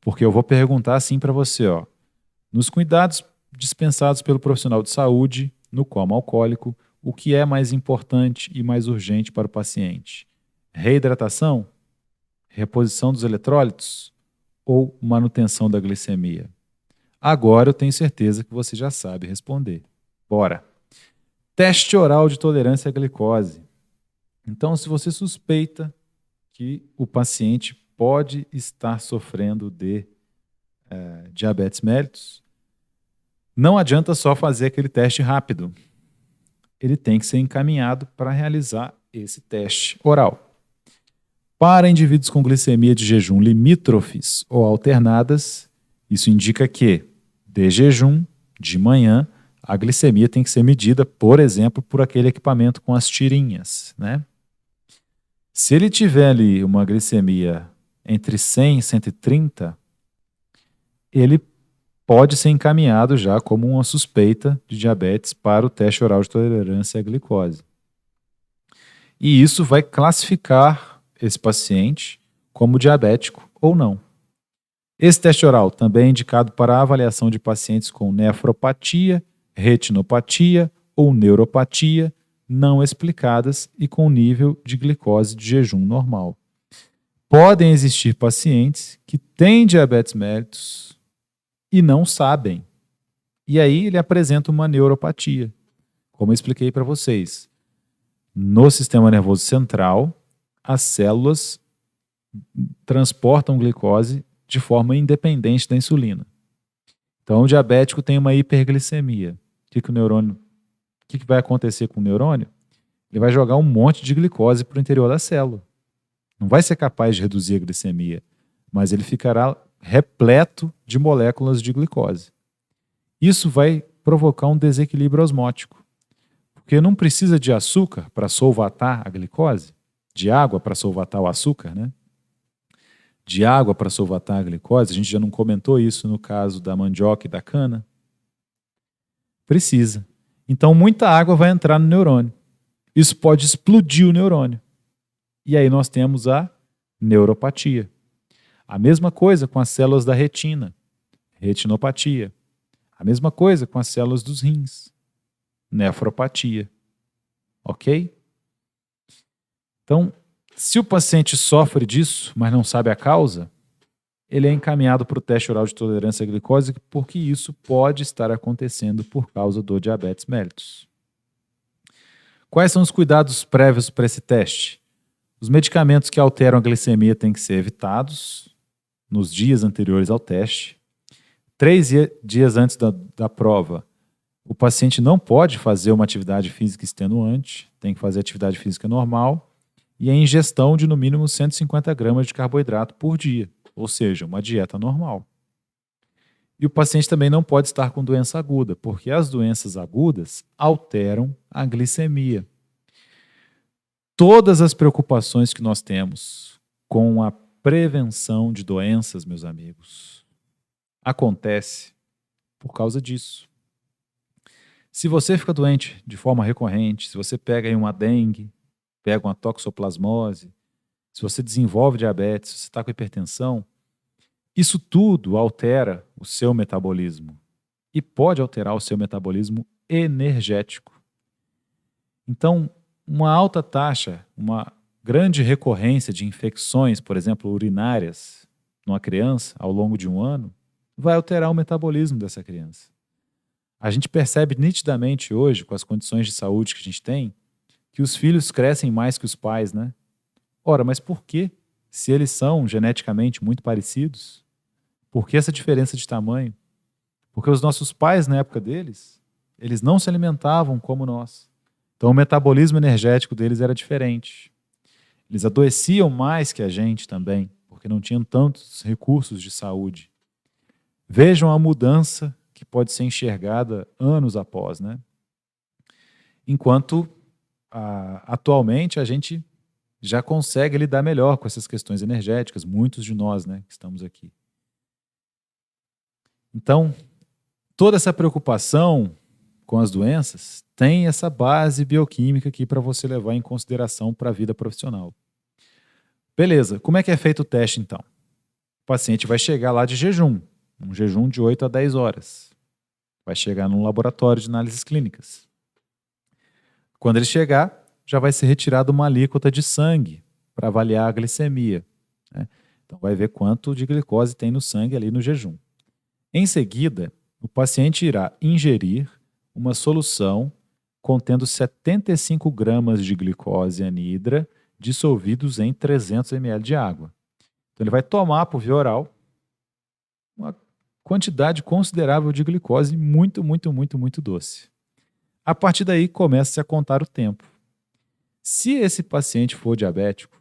Porque eu vou perguntar assim para você, ó. Nos cuidados dispensados pelo profissional de saúde, no coma alcoólico, o que é mais importante e mais urgente para o paciente? Reidratação? Reposição dos eletrólitos? Ou manutenção da glicemia? Agora eu tenho certeza que você já sabe responder. Bora! Teste oral de tolerância à glicose. Então, se você suspeita que o paciente pode estar sofrendo de diabetes mellitus, não adianta só fazer aquele teste rápido. Ele tem que ser encaminhado para realizar esse teste oral. Para indivíduos com glicemia de jejum limítrofes ou alternadas, isso indica que, de jejum, de manhã, a glicemia tem que ser medida, por exemplo, por aquele equipamento com as tirinhas, né? Se ele tiver ali uma glicemia entre 100 e 130, ele pode ser encaminhado já como uma suspeita de diabetes para o teste oral de tolerância à glicose. E isso vai classificar esse paciente como diabético ou não. Esse teste oral também é indicado para a avaliação de pacientes com nefropatia, retinopatia ou neuropatia não explicadas e com nível de glicose de jejum normal. Podem existir pacientes que têm diabetes mellitus e não sabem. E aí ele apresenta uma neuropatia. Como eu expliquei para vocês, no sistema nervoso central, as células transportam glicose de forma independente da insulina. Então, o diabético tem uma hiperglicemia. O que vai acontecer com o neurônio? Ele vai jogar um monte de glicose para o interior da célula. Não vai ser capaz de reduzir a glicemia, mas ele ficará repleto de moléculas de glicose. Isso vai provocar um desequilíbrio osmótico, porque não precisa de açúcar para solvatar a glicose, de água para solvatar o açúcar, né? De água para solvatar a glicose, a gente já não comentou isso no caso da mandioca e da cana. Precisa. Então, muita água vai entrar no neurônio. Isso pode explodir o neurônio. E aí nós temos a neuropatia. A mesma coisa com as células da retina, retinopatia. A mesma coisa com as células dos rins, nefropatia. Ok? Então, se o paciente sofre disso, mas não sabe a causa, ele é encaminhado para o teste oral de tolerância à glicose, porque isso pode estar acontecendo por causa do diabetes mellitus. Quais são os cuidados prévios para esse teste? Os medicamentos que alteram a glicemia têm que ser evitados nos dias anteriores ao teste. 3 dias antes da prova, o paciente não pode fazer uma atividade física extenuante, tem que fazer atividade física normal, e a ingestão de no mínimo 150 gramas de carboidrato por dia, ou seja, uma dieta normal. E o paciente também não pode estar com doença aguda, porque as doenças agudas alteram a glicemia. Todas as preocupações que nós temos com a prevenção de doenças, meus amigos, acontece por causa disso. Se você fica doente de forma recorrente, se você pega aí uma dengue, pega uma toxoplasmose, se você desenvolve diabetes, se você está com hipertensão, isso tudo altera o seu metabolismo e pode alterar o seu metabolismo energético. Então, uma alta taxa, uma grande recorrência de infecções, por exemplo, urinárias, numa criança ao longo de um ano, vai alterar o metabolismo dessa criança. A gente percebe nitidamente hoje, com as condições de saúde que a gente tem, que os filhos crescem mais que os pais, né? Ora, mas por quê? Se eles são geneticamente muito parecidos, por que essa diferença de tamanho? Porque os nossos pais, na época deles, eles não se alimentavam como nós. Então o metabolismo energético deles era diferente. Eles adoeciam mais que a gente também, porque não tinham tantos recursos de saúde. Vejam a mudança que pode ser enxergada anos após, né? Enquanto atualmente a gente já consegue lidar melhor com essas questões energéticas, muitos de nós, né, que estamos aqui. Então, toda essa preocupação com as doenças tem essa base bioquímica aqui para você levar em consideração para a vida profissional. Beleza, como é que é feito o teste então? O paciente vai chegar lá de jejum, um jejum de 8 a 10 horas. Vai chegar num laboratório de análises clínicas. Quando ele chegar, já vai ser retirada uma alíquota de sangue para avaliar a glicemia, né? Então vai ver quanto de glicose tem no sangue ali no jejum. Em seguida, o paciente irá ingerir uma solução contendo 75 gramas de glicose anidra dissolvidos em 300 ml de água. Então ele vai tomar por via oral uma quantidade considerável de glicose muito, muito, muito, muito doce. A partir daí começa-se a contar o tempo. Se esse paciente for diabético,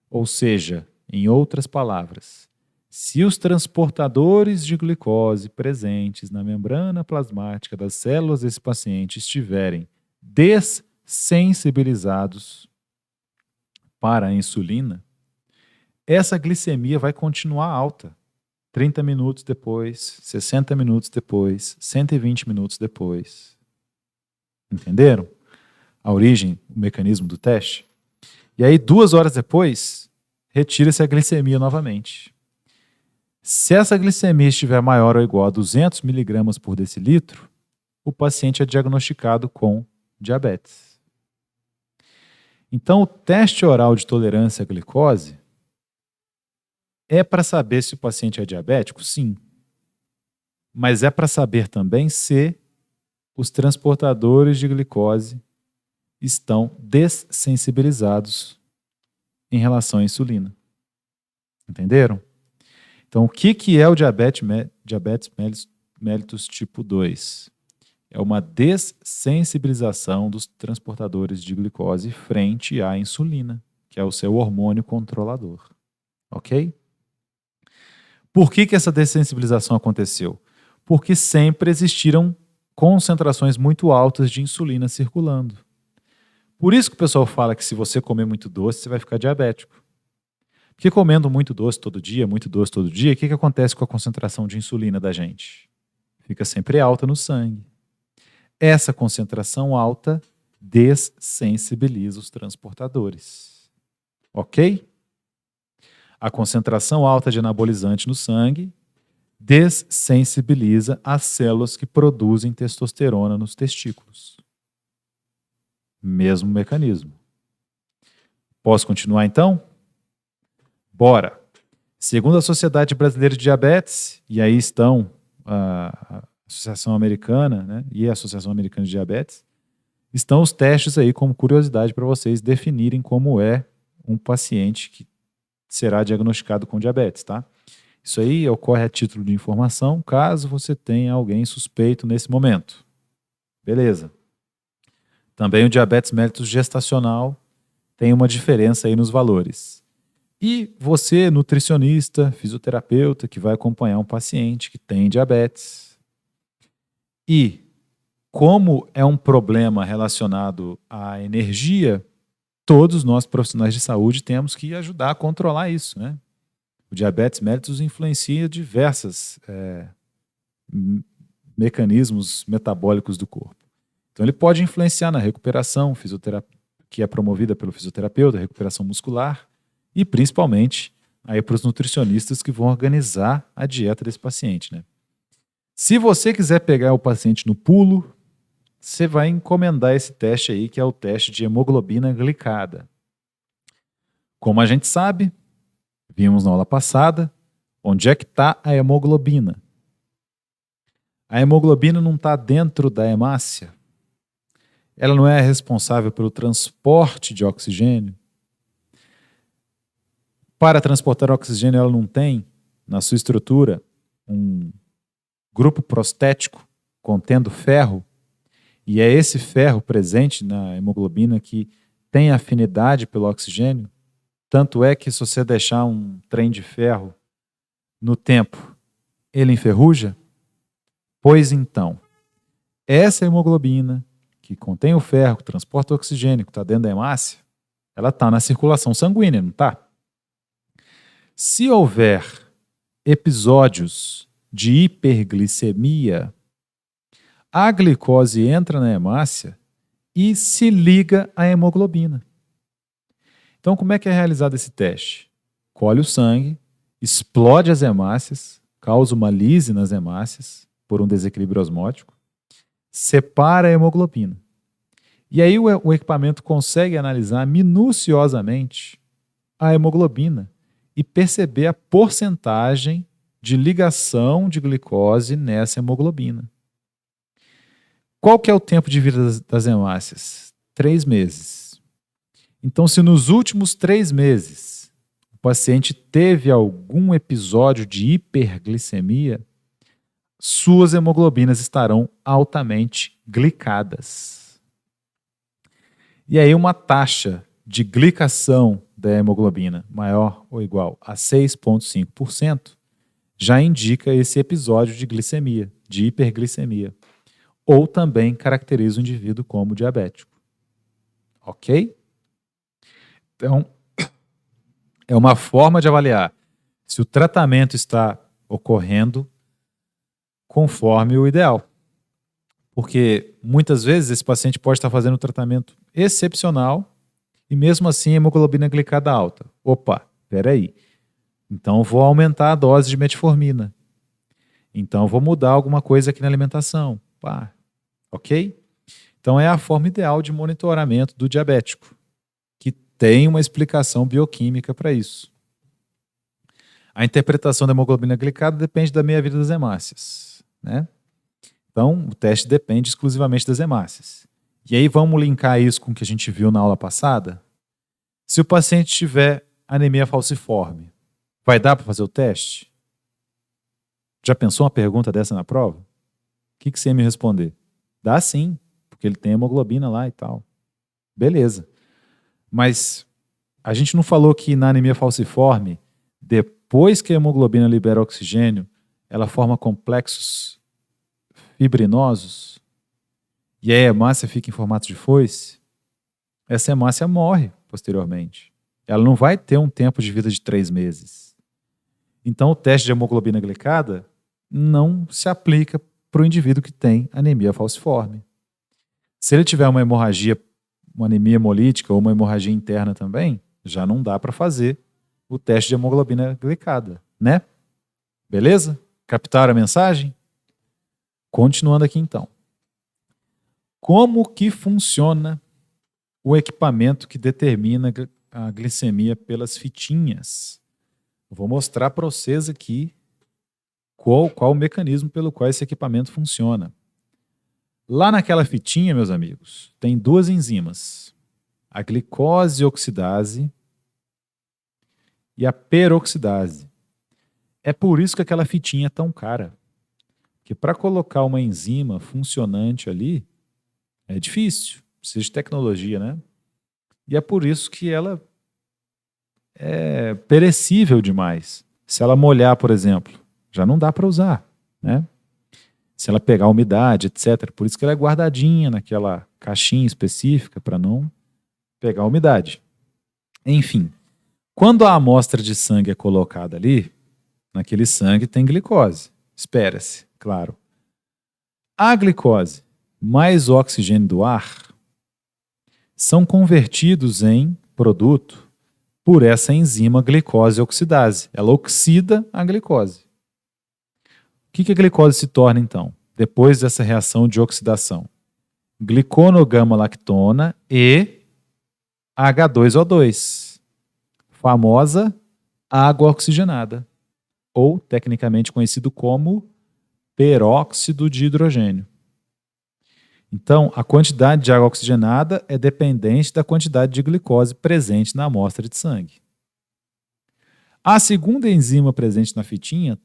ou seja, em outras palavras, se os transportadores de glicose presentes na membrana plasmática das células desse paciente estiverem dessensibilizados para a insulina, essa glicemia vai continuar alta. 30 minutos depois, 60 minutos depois, 120 minutos depois. Entenderam a origem, o mecanismo do teste? E aí, 2 horas depois, retira-se a glicemia novamente. Se essa glicemia estiver maior ou igual a 200 miligramas por decilitro, o paciente é diagnosticado com diabetes. Então, o teste oral de tolerância à glicose é para saber se o paciente é diabético? Sim. Mas é para saber também se os transportadores de glicose estão dessensibilizados em relação à insulina. Entenderam? Então, o que é o diabetes mellitus tipo 2? É uma dessensibilização dos transportadores de glicose frente à insulina, que é o seu hormônio controlador. Ok? Por que essa dessensibilização aconteceu? Porque sempre existiram concentrações muito altas de insulina circulando. Por isso que o pessoal fala que se você comer muito doce, você vai ficar diabético. Porque comendo muito doce todo dia, o que acontece com a concentração de insulina da gente? Fica sempre alta no sangue. Essa concentração alta dessensibiliza os transportadores. Ok? A concentração alta de anabolizante no sangue dessensibiliza as células que produzem testosterona nos testículos. Mesmo mecanismo. Posso continuar então? Bora! Segundo a Sociedade Brasileira de Diabetes, e aí estão a Associação Americana, né, e a Associação Americana de Diabetes, estão os testes aí como curiosidade para vocês definirem como é um paciente que será diagnosticado com diabetes, tá? Isso aí ocorre a título de informação, caso você tenha alguém suspeito nesse momento. Beleza. Também o diabetes mellitus gestacional tem uma diferença aí nos valores. E você, nutricionista, fisioterapeuta, que vai acompanhar um paciente que tem diabetes. E como é um problema relacionado à energia, todos nós profissionais de saúde temos que ajudar a controlar isso, né? O diabetes mellitus influencia diversos mecanismos metabólicos do corpo. Então ele pode influenciar na recuperação que é promovida pelo fisioterapeuta, recuperação muscular, e principalmente aí para os nutricionistas que vão organizar a dieta desse paciente, né? Se você quiser pegar o paciente no pulo, você vai encomendar esse teste aí, que é o teste de hemoglobina glicada. Como a gente sabe, vimos na aula passada, onde é que está a hemoglobina? A hemoglobina não está dentro da hemácia. ela não é responsável pelo transporte de oxigênio? Para transportar oxigênio, ela não tem, na sua estrutura, um grupo prostético contendo ferro, e é esse ferro presente na hemoglobina que tem afinidade pelo oxigênio? Tanto é que se você deixar um trem de ferro no tempo, ele enferruja? Pois então, essa hemoglobina, que contém o ferro, que transporta o oxigênio, que está dentro da hemácia, ela está na circulação sanguínea, não está? Se houver episódios de hiperglicemia, a glicose entra na hemácia e se liga à hemoglobina. Então, como é que é realizado esse teste? Colhe o sangue, explode as hemácias, causa uma lise nas hemácias por um desequilíbrio osmótico, separa a hemoglobina. E aí o equipamento consegue analisar minuciosamente a hemoglobina e perceber a porcentagem de ligação de glicose nessa hemoglobina. Qual que é o tempo de vida das hemácias? 3 meses. Então, se nos últimos 3 meses o paciente teve algum episódio de hiperglicemia, suas hemoglobinas estarão altamente glicadas. E aí uma taxa de glicação da hemoglobina maior ou igual a 6,5% já indica esse episódio de glicemia, de hiperglicemia, ou também caracteriza o indivíduo como diabético. Ok? Então, é uma forma de avaliar se o tratamento está ocorrendo conforme o ideal. Porque muitas vezes esse paciente pode estar fazendo um tratamento excepcional e mesmo assim a hemoglobina glicada alta. Opa, peraí. Então vou aumentar a dose de metformina. Então vou mudar alguma coisa aqui na alimentação. Pá, ok? Então é a forma ideal de monitoramento do diabético, que tem uma explicação bioquímica para isso. A interpretação da hemoglobina glicada depende da meia-vida das hemácias, né? Então, o teste depende exclusivamente das hemácias. E aí vamos linkar isso com o que a gente viu na aula passada? Se o paciente tiver anemia falciforme, vai dar para fazer o teste? Já pensou uma pergunta dessa na prova? O que você ia me responder? Dá sim, porque ele tem hemoglobina lá e tal. Beleza. Mas a gente não falou que na anemia falciforme, depois que a hemoglobina libera oxigênio, ela forma complexos fibrinosos e a hemácia fica em formato de foice? Essa hemácia morre posteriormente. Ela não vai ter um tempo de vida de 3 meses. Então o teste de hemoglobina glicada não se aplica para o indivíduo que tem anemia falciforme. Se ele tiver uma hemorragia, uma anemia hemolítica ou uma hemorragia interna também, já não dá para fazer o teste de hemoglobina glicada, né? Beleza? Captaram a mensagem? Continuando aqui então. Como que funciona o equipamento que determina a glicemia pelas fitinhas? Vou mostrar para vocês aqui qual o mecanismo pelo qual esse equipamento funciona. Lá naquela fitinha, meus amigos, tem 2 enzimas, a glicose oxidase e a peroxidase. É por isso que aquela fitinha é tão cara. Porque para colocar uma enzima funcionante ali, é difícil, precisa de tecnologia, né? E é por isso que ela é perecível demais. Se ela molhar, por exemplo, já não dá para usar, né? Se ela pegar umidade, etc. Por isso que ela é guardadinha naquela caixinha específica para não pegar umidade. Enfim, quando a amostra de sangue é colocada ali, naquele sangue tem glicose. Espera-se, claro. A glicose mais o oxigênio do ar são convertidos em produto por essa enzima glicose oxidase. Ela oxida a glicose. O que a glicose se torna, então, depois dessa reação de oxidação? Gliconogama-lactona e H2O2, famosa água oxigenada, ou tecnicamente conhecido como peróxido de hidrogênio. Então, a quantidade de água oxigenada é dependente da quantidade de glicose presente na amostra de sangue. A segunda enzima presente na fitinha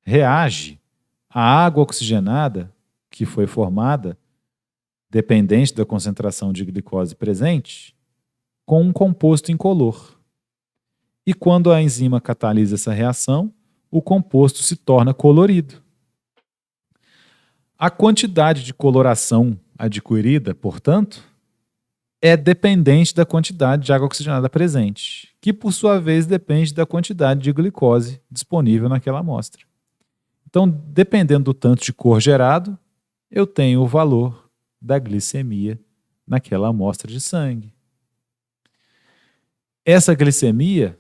reage à água oxigenada que foi formada, dependente da concentração de glicose presente, com um composto incolor. E quando a enzima catalisa essa reação, o composto se torna colorido. A quantidade de coloração adquirida, portanto, é dependente da quantidade de água oxigenada presente, que por sua vez depende da quantidade de glicose disponível naquela amostra. Então, dependendo do tanto de cor gerado, eu tenho o valor da glicemia naquela amostra de sangue. Essa glicemia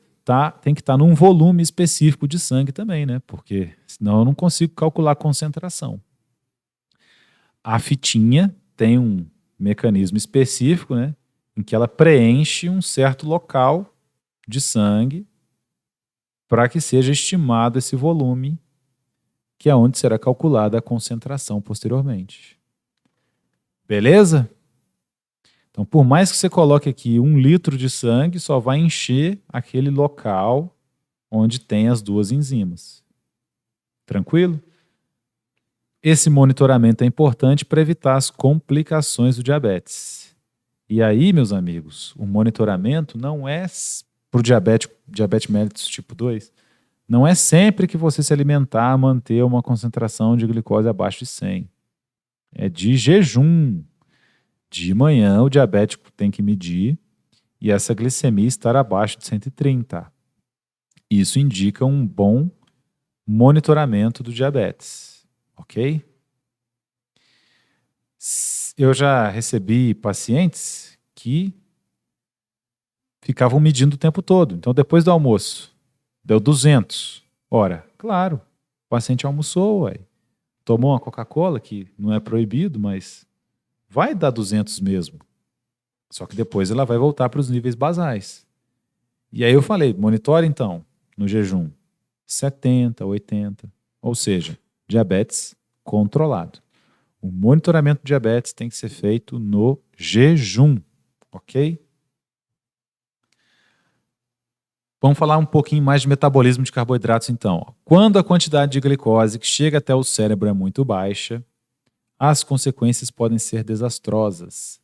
tem que estar num volume específico de sangue também, né? Porque senão eu não consigo calcular a concentração. A fitinha tem um mecanismo específico, né, em que ela preenche um certo local de sangue para que seja estimado esse volume, que é onde será calculada a concentração posteriormente. Beleza? Então, por mais que você coloque aqui 1 litro de sangue, só vai encher aquele local onde tem as duas enzimas. Tranquilo? Esse monitoramento é importante para evitar as complicações do diabetes. E aí, meus amigos, o monitoramento não é para o diabetes mellitus tipo 2, não é sempre que você se alimentar manter uma concentração de glicose abaixo de 100. É de jejum. De manhã, o diabético tem que medir e essa glicemia estar abaixo de 130. Isso indica um bom monitoramento do diabetes. Ok? Eu já recebi pacientes que ficavam medindo o tempo todo. Então, depois do almoço, deu 200. Ora, claro, o paciente almoçou, tomou uma Coca-Cola, que não é proibido, mas vai dar 200 mesmo. Só que depois ela vai voltar para os níveis basais. E aí eu falei, monitore então, no jejum, 70, 80, ou seja, diabetes controlado. O monitoramento do diabetes tem que ser feito no jejum, ok? Vamos falar um pouquinho mais de metabolismo de carboidratos então. Quando a quantidade de glicose que chega até o cérebro é muito baixa, as consequências podem ser desastrosas.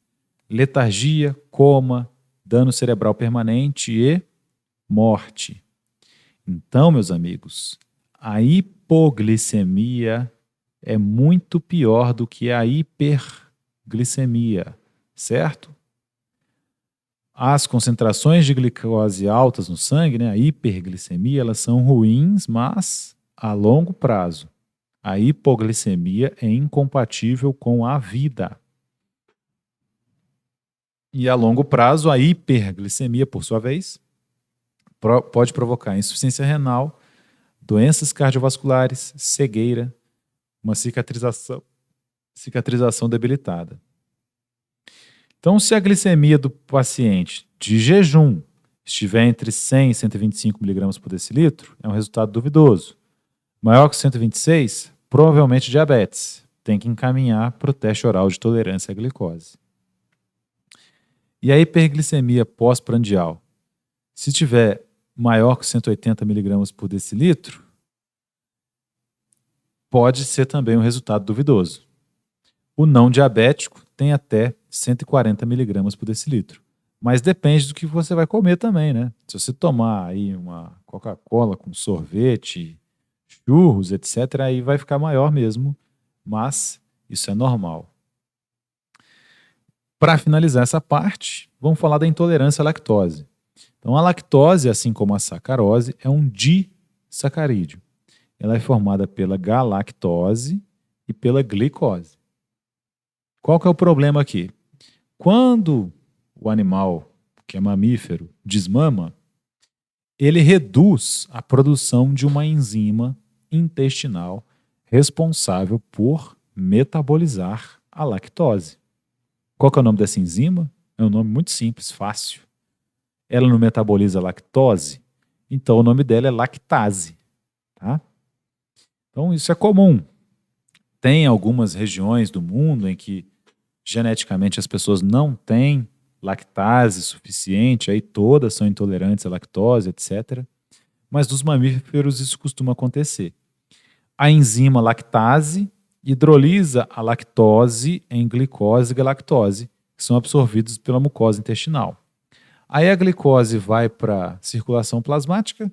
Letargia, coma, dano cerebral permanente e morte. Então, meus amigos, a hipoglicemia é muito pior do que a hiperglicemia, certo? As concentrações de glicose altas no sangue, né, a hiperglicemia, elas são ruins, mas a longo prazo. A hipoglicemia é incompatível com a vida. E a longo prazo, a hiperglicemia, por sua vez, pode provocar insuficiência renal, doenças cardiovasculares, cegueira, uma cicatrização debilitada. Então, se a glicemia do paciente de jejum estiver entre 100 e 125 mg por decilitro, é um resultado duvidoso. Maior que 126, provavelmente diabetes. Tem que encaminhar para o teste oral de tolerância à glicose. E a hiperglicemia pós-prandial? Se tiver maior que 180 mg por decilitro, pode ser também um resultado duvidoso. O não diabético tem até 140 mg por decilitro. Mas depende do que você vai comer também, né? Se você tomar aí uma Coca-Cola com sorvete, churros, etc., aí vai ficar maior mesmo, mas isso é normal. Para finalizar essa parte, vamos falar da intolerância à lactose. Então, a lactose, assim como a sacarose, é um disacarídeo. Ela é formada pela galactose e pela glicose. Qual que é o problema aqui? Quando o animal, que é mamífero, desmama, ele reduz a produção de uma enzima intestinal responsável por metabolizar a lactose. Qual que é o nome dessa enzima? É um nome muito simples, fácil. Ela não metaboliza a lactose, então o nome dela é lactase. Tá? Então isso é comum. Tem algumas regiões do mundo em que geneticamente as pessoas não têm lactase suficiente, aí todas são intolerantes à lactose, etc. Mas dos mamíferos isso costuma acontecer. A enzima lactase hidrolisa a lactose em glicose e galactose, que são absorvidos pela mucosa intestinal. Aí a glicose vai para a circulação plasmática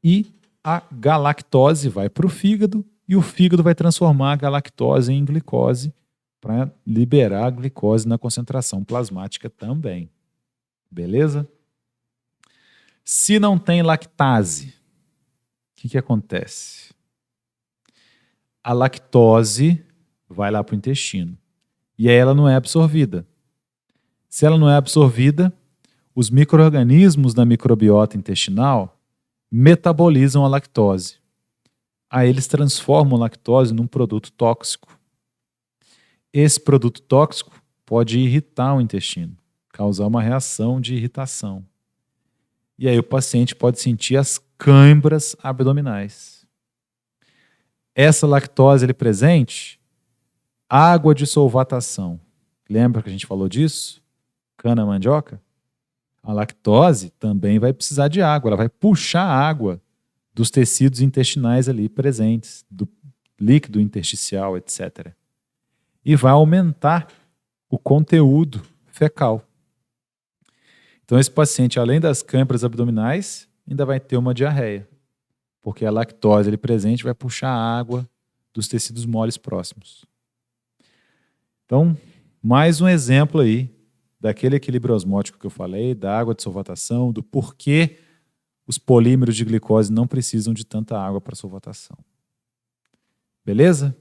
e a galactose vai para o fígado e o fígado vai transformar a galactose em glicose para liberar a glicose na concentração plasmática também. Beleza? Se não tem lactase, o que acontece? A lactose vai lá para o intestino e aí ela não é absorvida. Se ela não é absorvida, os micro-organismos da microbiota intestinal metabolizam a lactose. Aí eles transformam a lactose num produto tóxico. Esse produto tóxico pode irritar o intestino, causar uma reação de irritação. E aí o paciente pode sentir as câimbras abdominais. Essa lactose ali presente, água de solvatação. Lembra que a gente falou disso? Cana-mandioca? A lactose também vai precisar de água, ela vai puxar água dos tecidos intestinais ali presentes, do líquido intersticial, etc. E vai aumentar o conteúdo fecal. Então esse paciente, além das câimbras abdominais, ainda vai ter uma diarreia, porque a lactose ali presente vai puxar a água dos tecidos moles próximos. Então, mais um exemplo aí daquele equilíbrio osmótico que eu falei, da água de solvatação, do porquê os polímeros de glicose não precisam de tanta água para solvatação. Beleza?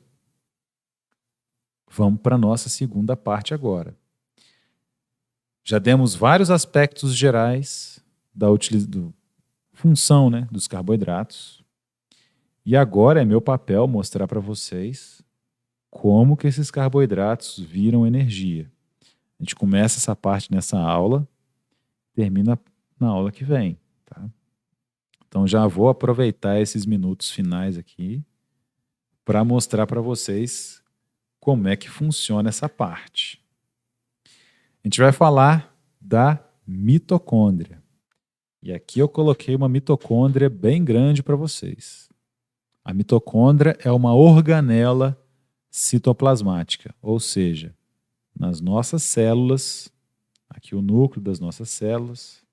Vamos para a nossa segunda parte agora. Já demos vários aspectos gerais da função, né, dos carboidratos. E agora é meu papel mostrar para vocês como que esses carboidratos viram energia. A gente começa essa parte nessa aula, termina na aula que vem. Tá? Então já vou aproveitar esses minutos finais aqui para mostrar para vocês como é que funciona essa parte. A gente vai falar da mitocôndria. E aqui eu coloquei uma mitocôndria bem grande para vocês. A mitocôndria é uma organela citoplasmática, ou seja, nas nossas células, aqui o núcleo das nossas células,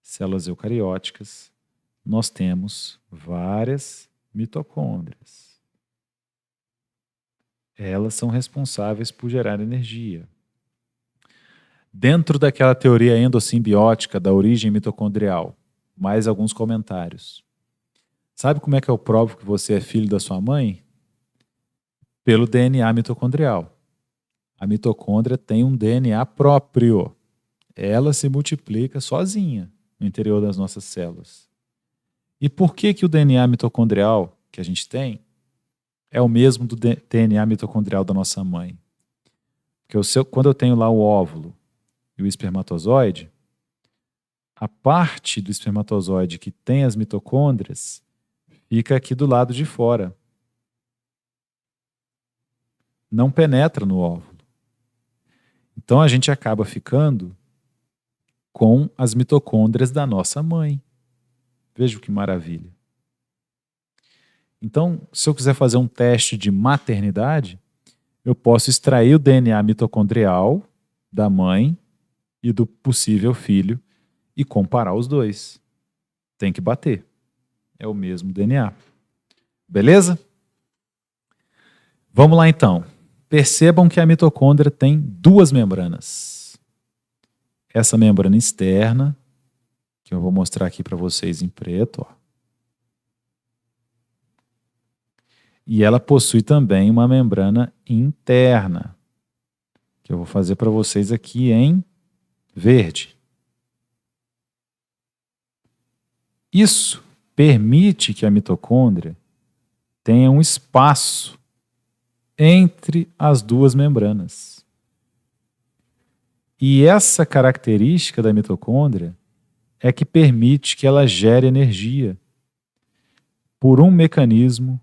células eucarióticas, nós temos várias mitocôndrias. Elas são responsáveis por gerar energia. Dentro daquela teoria endossimbiótica da origem mitocondrial, mais alguns comentários. Sabe como é que eu provo que você é filho da sua mãe? Pelo DNA mitocondrial. A mitocôndria tem um DNA próprio. Ela se multiplica sozinha no interior das nossas células. E por que o DNA mitocondrial que a gente tem é o mesmo do DNA mitocondrial da nossa mãe? Porque quando eu tenho lá o óvulo e o espermatozoide, a parte do espermatozoide que tem as mitocôndrias fica aqui do lado de fora. Não penetra no óvulo. Então a gente acaba ficando com as mitocôndrias da nossa mãe. Veja que maravilha. Então, se eu quiser fazer um teste de maternidade, eu posso extrair o DNA mitocondrial da mãe e do possível filho e comparar os dois. Tem que bater. É o mesmo DNA. Beleza? Vamos lá então. Percebam que a mitocôndria tem duas membranas. Essa membrana externa, que eu vou mostrar aqui para vocês em preto, ó. E ela possui também uma membrana interna, que eu vou fazer para vocês aqui em verde. Isso permite que a mitocôndria tenha um espaço entre as duas membranas. E essa característica da mitocôndria é que permite que ela gere energia por um mecanismo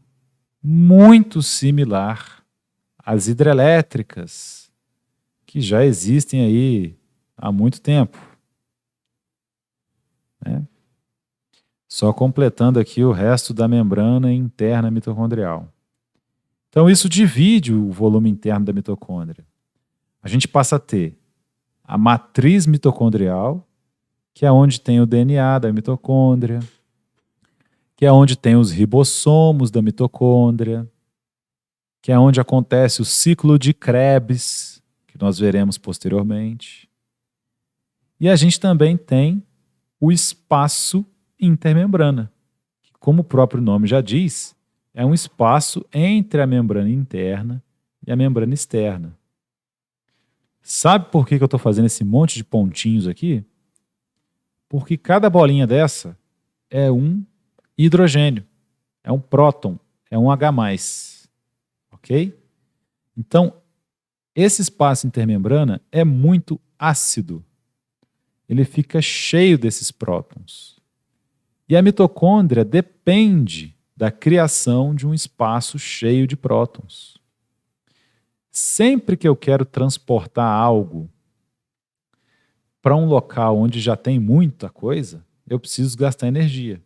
muito similar as hidrelétricas, que já existem aí há muito tempo, né? Só completando aqui o resto da membrana interna mitocondrial. Então, isso divide o volume interno da mitocôndria. A gente passa a ter a matriz mitocondrial, que é onde tem o DNA da mitocôndria, que é onde tem os ribossomos da mitocôndria, que é onde acontece o ciclo de Krebs, que nós veremos posteriormente. E a gente também tem o espaço intermembrana, que, como o próprio nome já diz, é um espaço entre a membrana interna e a membrana externa. Sabe por que eu estou fazendo esse monte de pontinhos aqui? Porque cada bolinha dessa é um hidrogênio, é um próton, é um H+, ok? Então, esse espaço intermembrana é muito ácido. Ele fica cheio desses prótons. E a mitocôndria depende da criação de um espaço cheio de prótons. Sempre que eu quero transportar algo para um local onde já tem muita coisa, eu preciso gastar energia.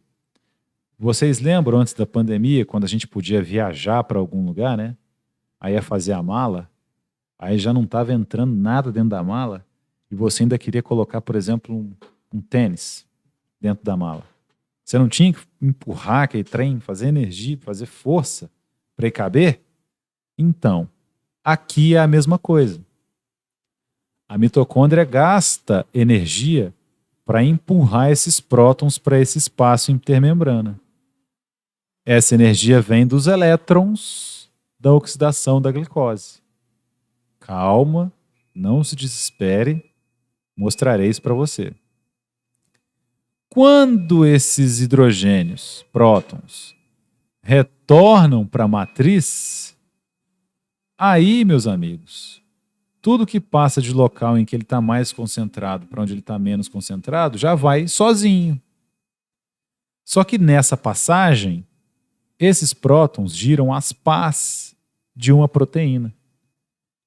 Vocês lembram antes da pandemia, quando a gente podia viajar para algum lugar, né? Aí ia fazer a mala, aí já não estava entrando nada dentro da mala e você ainda queria colocar, por exemplo, um tênis dentro da mala. Você não tinha que empurrar aquele trem, fazer energia, fazer força para ir caber? Então, aqui é a mesma coisa. A mitocôndria gasta energia para empurrar esses prótons para esse espaço intermembrana. Essa energia vem dos elétrons da oxidação da glicose. Calma, não se desespere, mostrarei isso para você. Quando esses hidrogênios, prótons, retornam para a matriz, aí, meus amigos, tudo que passa de local em que ele está mais concentrado para onde ele está menos concentrado já vai sozinho. Só que nessa passagem, esses prótons giram as pás de uma proteína,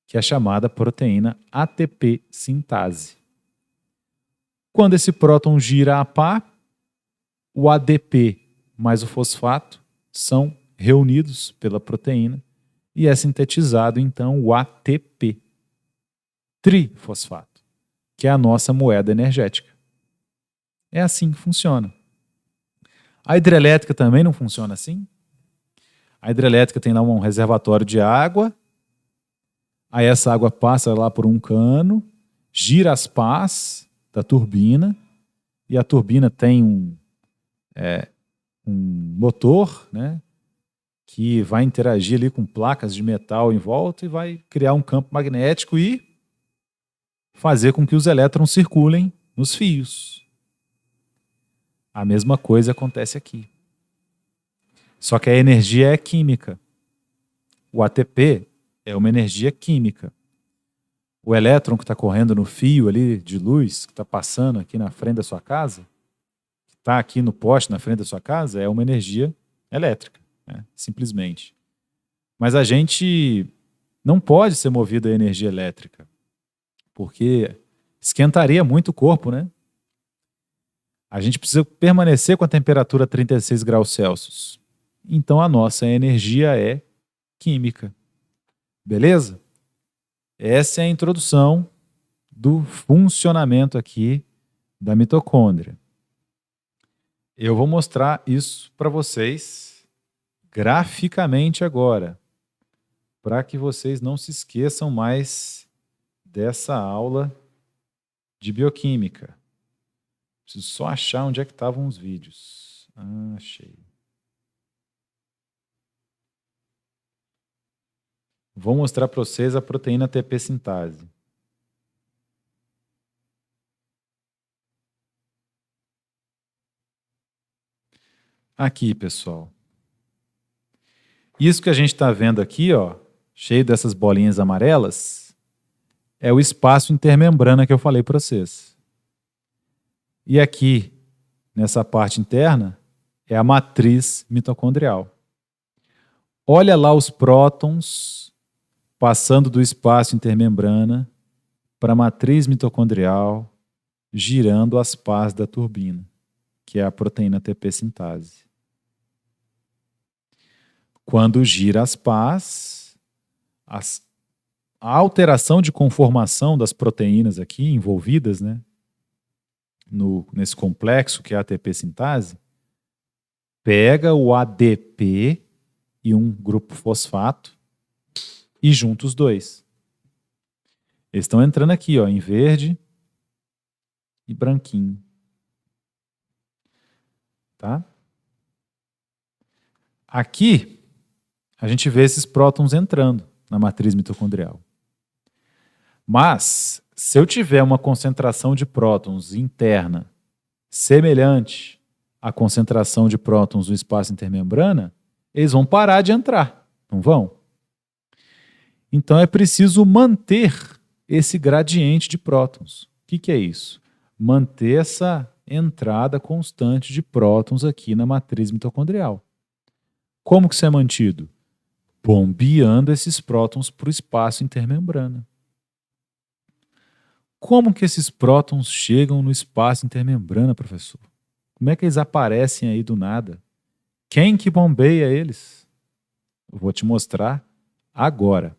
que é chamada proteína ATP sintase. Quando esse próton gira a pá, o ADP mais o fosfato são reunidos pela proteína e é sintetizado então o ATP, trifosfato, que é a nossa moeda energética. É assim que funciona. A hidrelétrica também não funciona assim. A hidrelétrica tem lá um reservatório de água, aí essa água passa lá por um cano, gira as pás da turbina, e a turbina tem um motor, né, que vai interagir ali com placas de metal em volta e vai criar um campo magnético e fazer com que os elétrons circulem nos fios. A mesma coisa acontece aqui. Só que a energia é química. O ATP é uma energia química. O elétron que está correndo no fio ali de luz, que está passando aqui na frente da sua casa, que está aqui no poste na frente da sua casa, é uma energia elétrica, né? Simplesmente. Mas a gente não pode ser movido a energia elétrica, porque esquentaria muito o corpo, né? A gente precisa permanecer com a temperatura 36 graus Celsius. Então a nossa energia é química. Beleza? Essa é a introdução do funcionamento aqui da mitocôndria. Eu vou mostrar isso para vocês graficamente agora, para que vocês não se esqueçam mais dessa aula de bioquímica. Preciso só achar onde é que estavam os vídeos. Achei. Vou mostrar para vocês a proteína ATP sintase. Aqui, pessoal. Isso que a gente está vendo aqui, ó, cheio dessas bolinhas amarelas, é o espaço intermembrana que eu falei para vocês. E aqui, nessa parte interna, é a matriz mitocondrial. Olha lá os prótons passando do espaço intermembrana para a matriz mitocondrial, girando as pás da turbina, que é a proteína ATP sintase. Quando gira as pás, a alteração de conformação das proteínas aqui envolvidas, né, nesse complexo que é a ATP sintase, pega o ADP e um grupo fosfato e junta os dois. Eles estão entrando aqui, ó, em verde e branquinho. Tá? Aqui, a gente vê esses prótons entrando na matriz mitocondrial. Mas, se eu tiver uma concentração de prótons interna semelhante à concentração de prótons no espaço intermembrana, eles vão parar de entrar, não vão? Então é preciso manter esse gradiente de prótons. O que é isso? Manter essa entrada constante de prótons aqui na matriz mitocondrial. Como que isso é mantido? Bombeando esses prótons para o espaço intermembrana. Como que esses prótons chegam no espaço intermembrana, professor? Como é que eles aparecem aí do nada? Quem que bombeia eles? Eu vou te mostrar agora.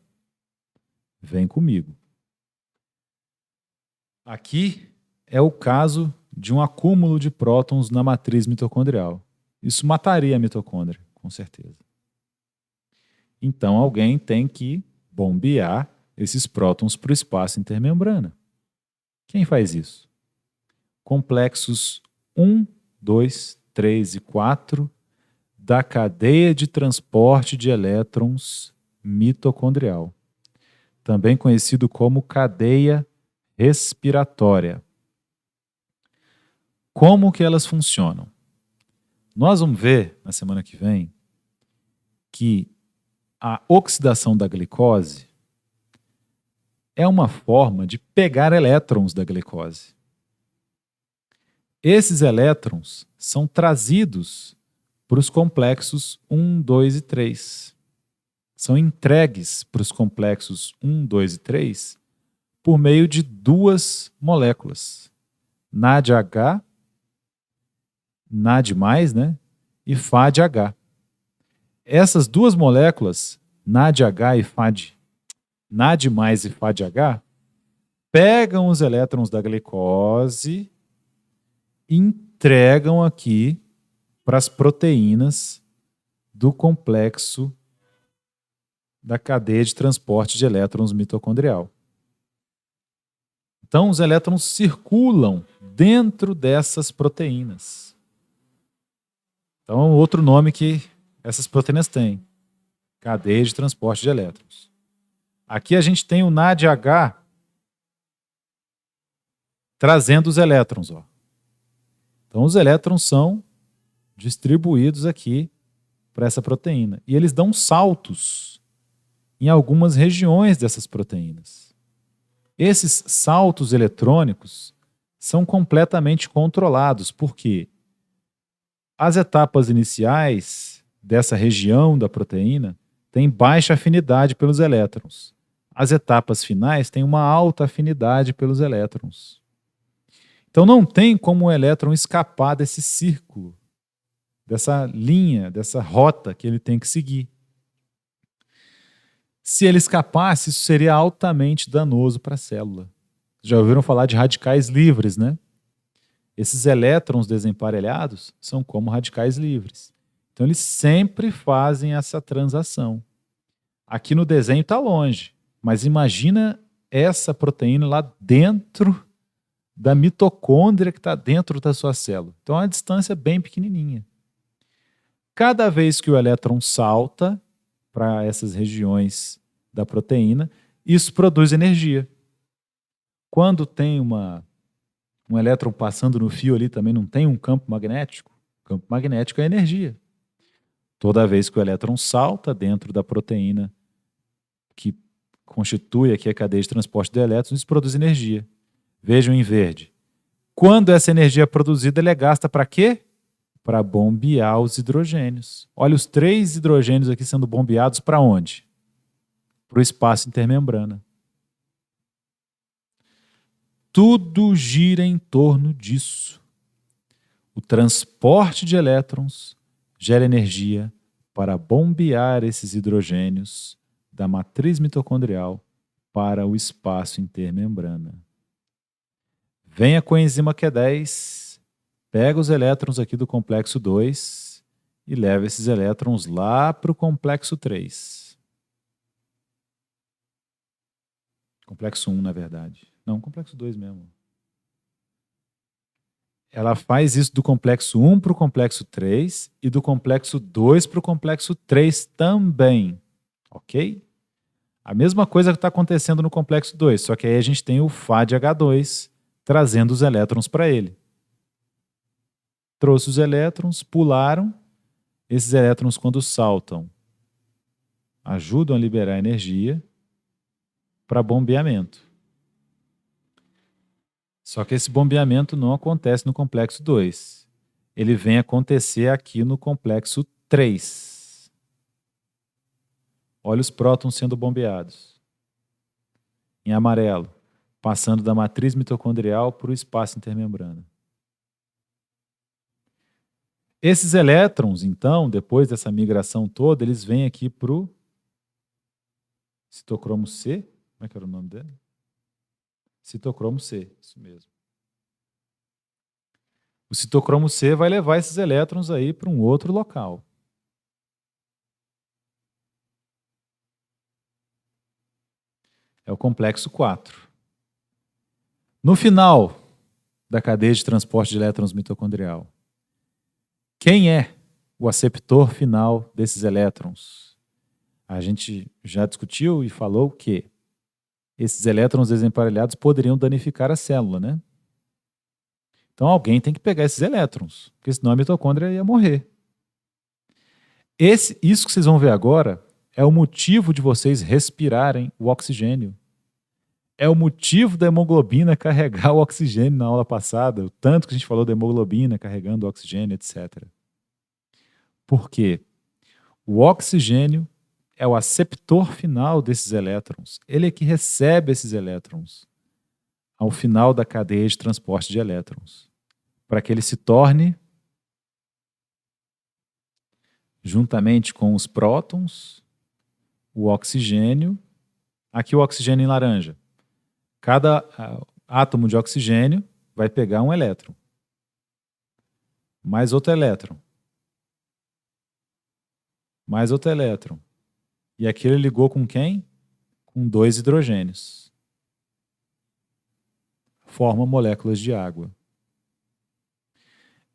Vem comigo. Aqui é o caso de um acúmulo de prótons na matriz mitocondrial. Isso mataria a mitocôndria, com certeza. Então alguém tem que bombear esses prótons para o espaço intermembrana. Quem faz isso? Complexos 1, 2, 3 e 4 da cadeia de transporte de elétrons mitocondrial, também conhecido como cadeia respiratória. Como que elas funcionam? Nós vamos ver na semana que vem que a oxidação da glicose é uma forma de pegar elétrons da glicose. Esses elétrons são trazidos para os complexos 1, 2 e 3. São entregues para os complexos 1, 2 e 3 por meio de duas moléculas, NADH, NAD+, né, e FADH. Essas duas moléculas, NADH e FAD, NAD+ e FADH, pegam os elétrons da glicose e entregam aqui para as proteínas do complexo da cadeia de transporte de elétrons mitocondrial. Então, os elétrons circulam dentro dessas proteínas. Então, outro nome que essas proteínas têm, cadeia de transporte de elétrons. Aqui a gente tem o NADH trazendo os elétrons. Ó. Então, os elétrons são distribuídos aqui para essa proteína. E eles dão saltos em algumas regiões dessas proteínas. Esses saltos eletrônicos são completamente controlados, porque as etapas iniciais dessa região da proteína têm baixa afinidade pelos elétrons. As etapas finais têm uma alta afinidade pelos elétrons. Então não tem como o elétron escapar desse círculo, dessa linha, dessa rota que ele tem que seguir. Se ele escapasse, isso seria altamente danoso para a célula. Já ouviram falar de radicais livres, né? Esses elétrons desemparelhados são como radicais livres. Então eles sempre fazem essa transação. Aqui no desenho está longe, mas imagina essa proteína lá dentro da mitocôndria que está dentro da sua célula. Então é uma distância bem pequenininha. Cada vez que o elétron salta para essas regiões da proteína, isso produz energia. Quando tem um elétron passando no fio ali, também não tem um campo magnético? O campo magnético é energia. Toda vez que o elétron salta dentro da proteína que constitui aqui a cadeia de transporte de elétrons, isso produz energia. Vejam em verde. Quando essa energia é produzida, ela é gasta para quê? Para bombear os hidrogênios. Olha os 3 hidrogênios aqui sendo bombeados para onde? para o espaço intermembrana. Tudo gira em torno disso. O transporte de elétrons gera energia para bombear esses hidrogênios da matriz mitocondrial para o espaço intermembrana. Vem a coenzima Q10, pega os elétrons aqui do complexo 2 e leva esses elétrons lá para o complexo 3. Complexo 1, na verdade. Não, complexo 2 mesmo. Ela faz isso do complexo 1 para o complexo 3 e do complexo 2 para o complexo 3 também. Ok? A mesma coisa que está acontecendo no complexo 2, só que aí a gente tem o Fá de H2 trazendo os elétrons para ele. Trouxe os elétrons, pularam. Esses elétrons, quando saltam, ajudam a liberar energia para bombeamento. Só que esse bombeamento não acontece no complexo 2. Ele vem acontecer aqui no complexo 3. Olha os prótons sendo bombeados. Em amarelo, passando da matriz mitocondrial para o espaço intermembrana. Esses elétrons, então, depois dessa migração toda, eles vêm aqui para o citocromo C. Como é que era o nome dele? Citocromo C, isso mesmo. O citocromo C vai levar esses elétrons aí para um outro local. É o complexo 4. No final da cadeia de transporte de elétrons mitocondrial, quem é o aceptor final desses elétrons? A gente já discutiu e falou que esses elétrons desemparelhados poderiam danificar a célula, né? Então alguém tem que pegar esses elétrons, porque senão a mitocôndria ia morrer. Isso que vocês vão ver agora é o motivo de vocês respirarem o oxigênio. É o motivo da hemoglobina carregar o oxigênio na aula passada, o tanto que a gente falou da hemoglobina carregando o oxigênio, etc. Por quê? O oxigênio é o aceptor final desses elétrons. Ele é que recebe esses elétrons ao final da cadeia de transporte de elétrons, para que ele se torne, juntamente com os prótons, o oxigênio. Aqui o oxigênio em laranja. Cada átomo de oxigênio vai pegar um elétron. Mais outro elétron. Mais outro elétron. E aqui ele ligou com quem? Com 2 hidrogênios. Forma moléculas de água.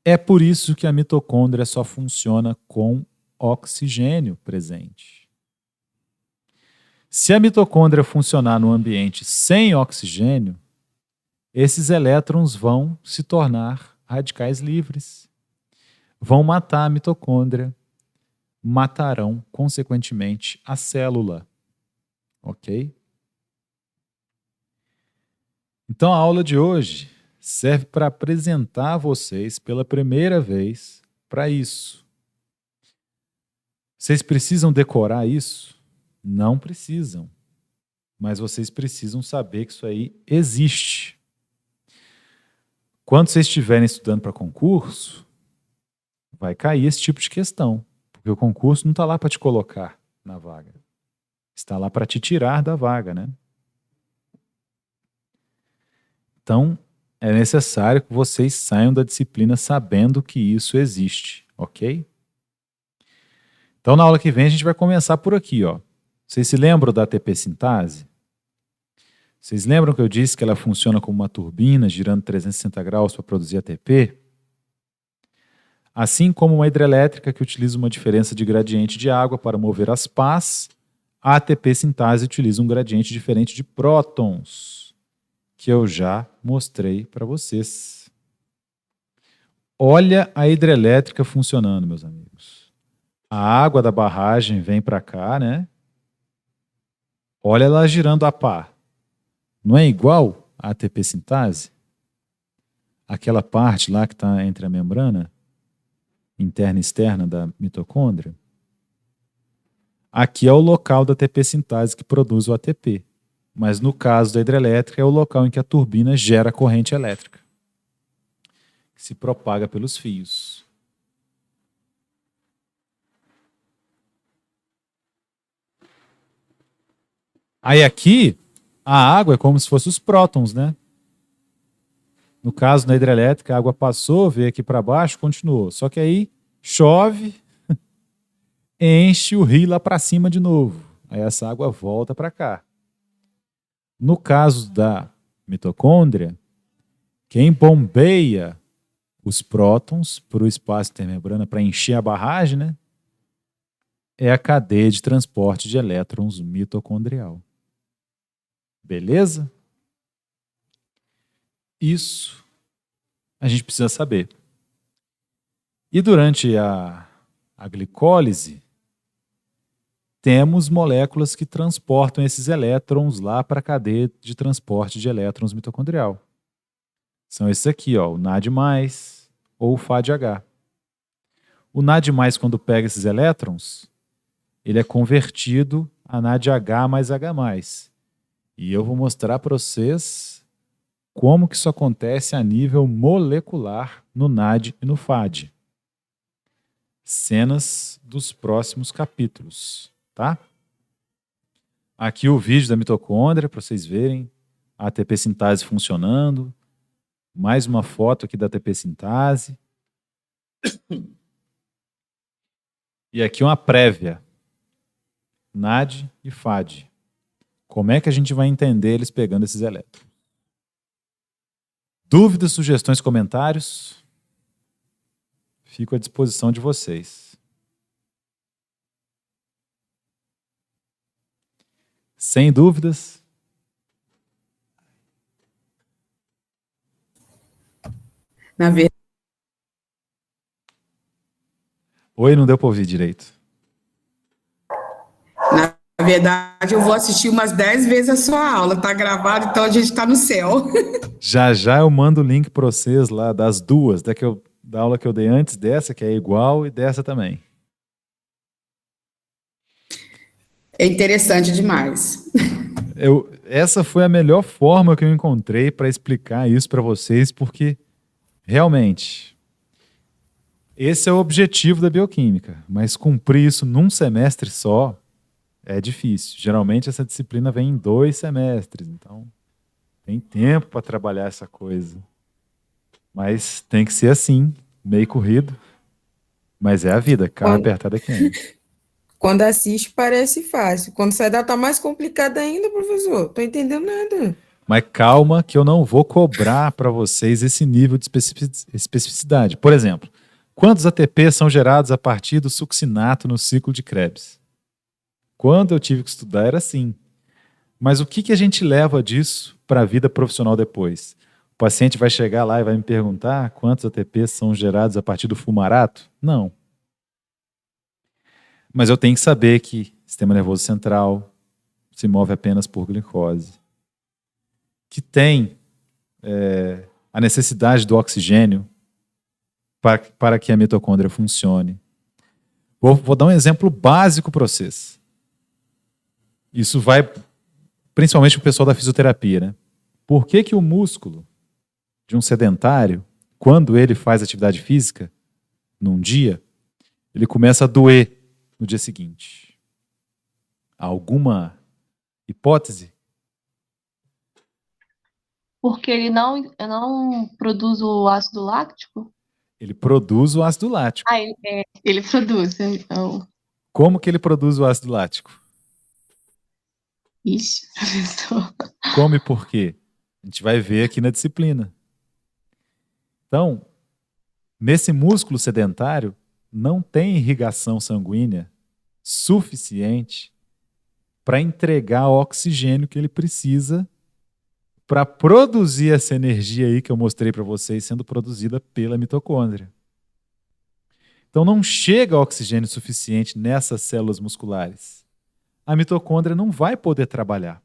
É por isso que a mitocôndria só funciona com oxigênio presente. Se a mitocôndria funcionar no ambiente sem oxigênio, esses elétrons vão se tornar radicais livres. Vão matar a mitocôndria, matarão, consequentemente, a célula. Ok? Então a aula de hoje serve para apresentar a vocês pela primeira vez para isso. Vocês precisam decorar isso? Não precisam. Mas vocês precisam saber que isso aí existe. Quando vocês estiverem estudando para concurso, vai cair esse tipo de questão. Porque o concurso não está lá para te colocar na vaga. Está lá para te tirar da vaga, né? Então, é necessário que vocês saiam da disciplina sabendo que isso existe, ok? Então, na aula que vem, a gente vai começar por aqui, ó. Vocês se lembram da ATP sintase? Vocês lembram que eu disse que ela funciona como uma turbina girando 360 graus para produzir ATP? Assim como uma hidrelétrica que utiliza uma diferença de gradiente de água para mover as pás, a ATP sintase utiliza um gradiente diferente de prótons, que eu já mostrei para vocês. Olha a hidrelétrica funcionando, meus amigos. A água da barragem vem para cá, né? Olha ela girando a pá. Não é igual a ATP sintase? Aquela parte lá que está entre a membrana interna e externa da mitocôndria. Aqui é o local da ATP sintase que produz o ATP. Mas no caso da hidrelétrica é o local em que a turbina gera corrente elétrica, que se propaga pelos fios. Aí aqui, a água é como se fosse os prótons, né? No caso, na hidrelétrica, a água passou, veio aqui para baixo, continuou. Só que aí chove, enche o rio lá para cima de novo. Aí essa água volta para cá. No caso da mitocôndria, quem bombeia os prótons para o espaço intermembrana para encher a barragem, né? É a cadeia de transporte de elétrons mitocondrial. Beleza? Isso a gente precisa saber. E durante a glicólise, temos moléculas que transportam esses elétrons lá para a cadeia de transporte de elétrons mitocondrial. São esses aqui, ó, o NAD+, ou o FADH. O NAD+, quando pega esses elétrons, ele é convertido a NADH mais H+. E eu vou mostrar para vocês como que isso acontece a nível molecular no NAD e no FAD. Cenas dos próximos capítulos, tá? Aqui o vídeo da mitocôndria para vocês verem a ATP sintase funcionando. Mais uma foto aqui da ATP sintase. E aqui uma prévia. NAD e FAD. Como é que a gente vai entender eles pegando esses elétrons? Dúvidas, sugestões, comentários? Fico à disposição de vocês. Sem dúvidas? Oi, não deu para ouvir direito. Na verdade, eu vou assistir umas 10 vezes a sua aula. Tá gravado, então a gente tá no céu. Já já eu mando o link para vocês lá das duas, da aula que eu dei antes dessa, que é igual, e dessa também. É interessante demais. Essa foi a melhor forma que eu encontrei para explicar isso para vocês, porque realmente esse é o objetivo da bioquímica, mas cumprir isso num semestre só é difícil. Geralmente essa disciplina vem em 2 semestres, então tem tempo para trabalhar essa coisa. Mas tem que ser assim, meio corrido. Mas é a vida, cara apertada aqui. Quando assiste parece fácil. Quando sai da tá mais complicado ainda, professor. Tô entendendo nada. Mas calma que eu não vou cobrar para vocês esse nível de especificidade. Por exemplo, quantos ATP são gerados a partir do succinato no ciclo de Krebs? Quando eu tive que estudar era assim. Mas o que a gente leva disso para a vida profissional depois? O paciente vai chegar lá e vai me perguntar quantos ATP são gerados a partir do fumarato? Não. Mas eu tenho que saber que o sistema nervoso central se move apenas por glicose. Que tem a necessidade do oxigênio para que a mitocôndria funcione. Vou dar um exemplo básico para vocês. Isso vai principalmente para o pessoal da fisioterapia, né? Por que o músculo de um sedentário, quando ele faz atividade física, num dia, ele começa a doer no dia seguinte? Alguma hipótese? Porque ele não produz o ácido láctico? Ele produz o ácido lático. Ah, ele produz. Então... Como que ele produz o ácido lático? Ixi, professor. Como e por quê? A gente vai ver aqui na disciplina. Então, nesse músculo sedentário, não tem irrigação sanguínea suficiente para entregar o oxigênio que ele precisa para produzir essa energia aí que eu mostrei para vocês sendo produzida pela mitocôndria. Então não chega oxigênio suficiente nessas células musculares. A mitocôndria não vai poder trabalhar.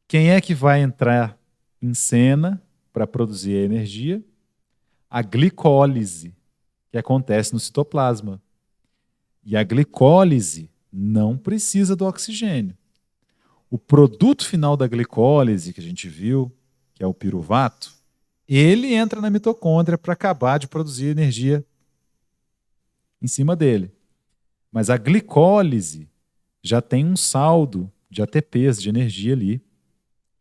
Quem é que vai entrar em cena para produzir a energia? A glicólise, que acontece no citoplasma. E a glicólise não precisa do oxigênio. O produto final da glicólise que a gente viu, que é o piruvato, ele entra na mitocôndria para acabar de produzir energia em cima dele. Mas a glicólise já tem um saldo de ATPs, de energia ali,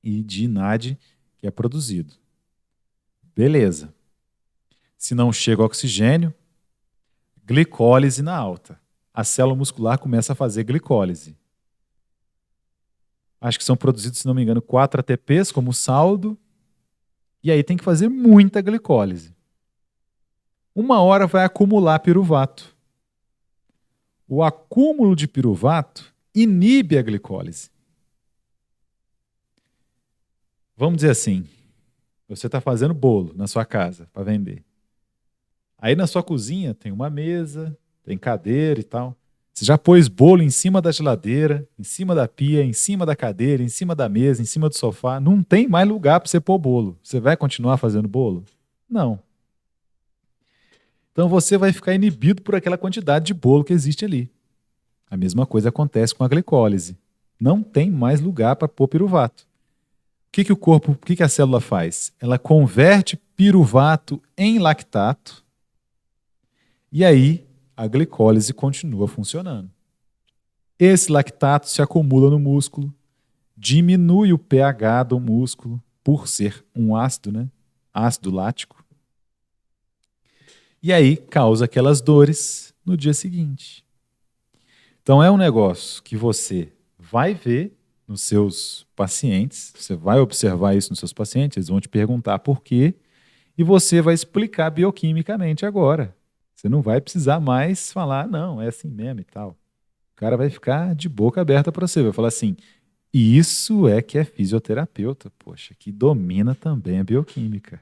e de NAD que é produzido. Beleza. Se não chega oxigênio, glicólise na alta. A célula muscular começa a fazer glicólise. Acho que são produzidos, se não me engano, 4 ATPs como saldo, e aí tem que fazer muita glicólise. Uma hora vai acumular piruvato. O acúmulo de piruvato inibe a glicólise. Vamos dizer assim, você está fazendo bolo na sua casa para vender. Aí na sua cozinha tem uma mesa, tem cadeira e tal. Você já pôs bolo em cima da geladeira, em cima da pia, em cima da cadeira, em cima da mesa, em cima do sofá. Não tem mais lugar para você pôr bolo. Você vai continuar fazendo bolo? Não. Então você vai ficar inibido por aquela quantidade de bolo que existe ali. A mesma coisa acontece com a glicólise. Não tem mais lugar para pôr piruvato. O que a célula faz? Ela converte piruvato em lactato e aí a glicólise continua funcionando. Esse lactato se acumula no músculo, diminui o pH do músculo por ser um ácido, né? Ácido lático. E aí causa aquelas dores no dia seguinte. Então é um negócio que você vai ver nos seus pacientes, você vai observar isso nos seus pacientes, eles vão te perguntar por quê, e você vai explicar bioquimicamente agora. Você não vai precisar mais falar, não, é assim mesmo e tal. O cara vai ficar de boca aberta para você, vai falar assim, isso é que é fisioterapeuta, poxa, que domina também a bioquímica.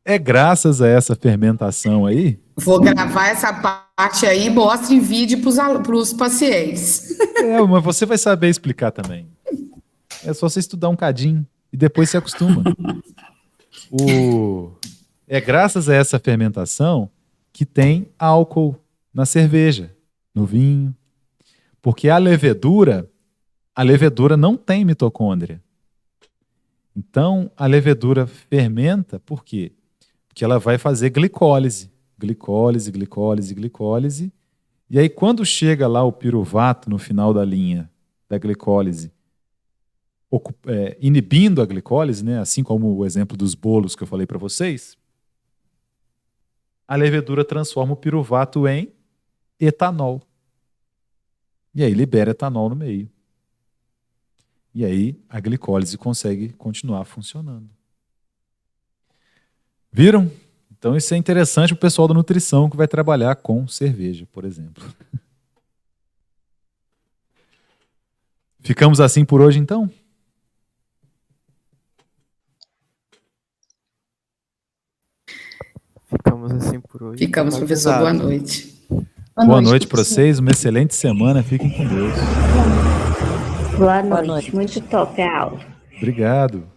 É graças a essa fermentação aí. Vou gravar essa parte aí e mostro em vídeo para os pacientes. Mas você vai saber explicar também. É só você estudar um cadinho e depois se acostuma. É graças a essa fermentação que tem álcool na cerveja, no vinho. Porque a levedura não tem mitocôndria. Então, a levedura fermenta, por quê? Porque ela vai fazer glicólise. Glicólise, glicólise, glicólise. E aí, quando chega lá o piruvato no final da linha da glicólise, inibindo a glicólise, né, assim como o exemplo dos bolos que eu falei para vocês, a levedura transforma o piruvato em etanol. E aí libera etanol no meio. E aí a glicólise consegue continuar funcionando. Viram? Então isso é interessante para o pessoal da nutrição que vai trabalhar com cerveja, por exemplo. Ficamos assim por hoje, então? Ficamos assim por hoje. Ficamos, professor. Boa noite. Boa noite para vocês. Uma excelente semana. Fiquem com Deus. Boa noite. Muito top a aula. Obrigado.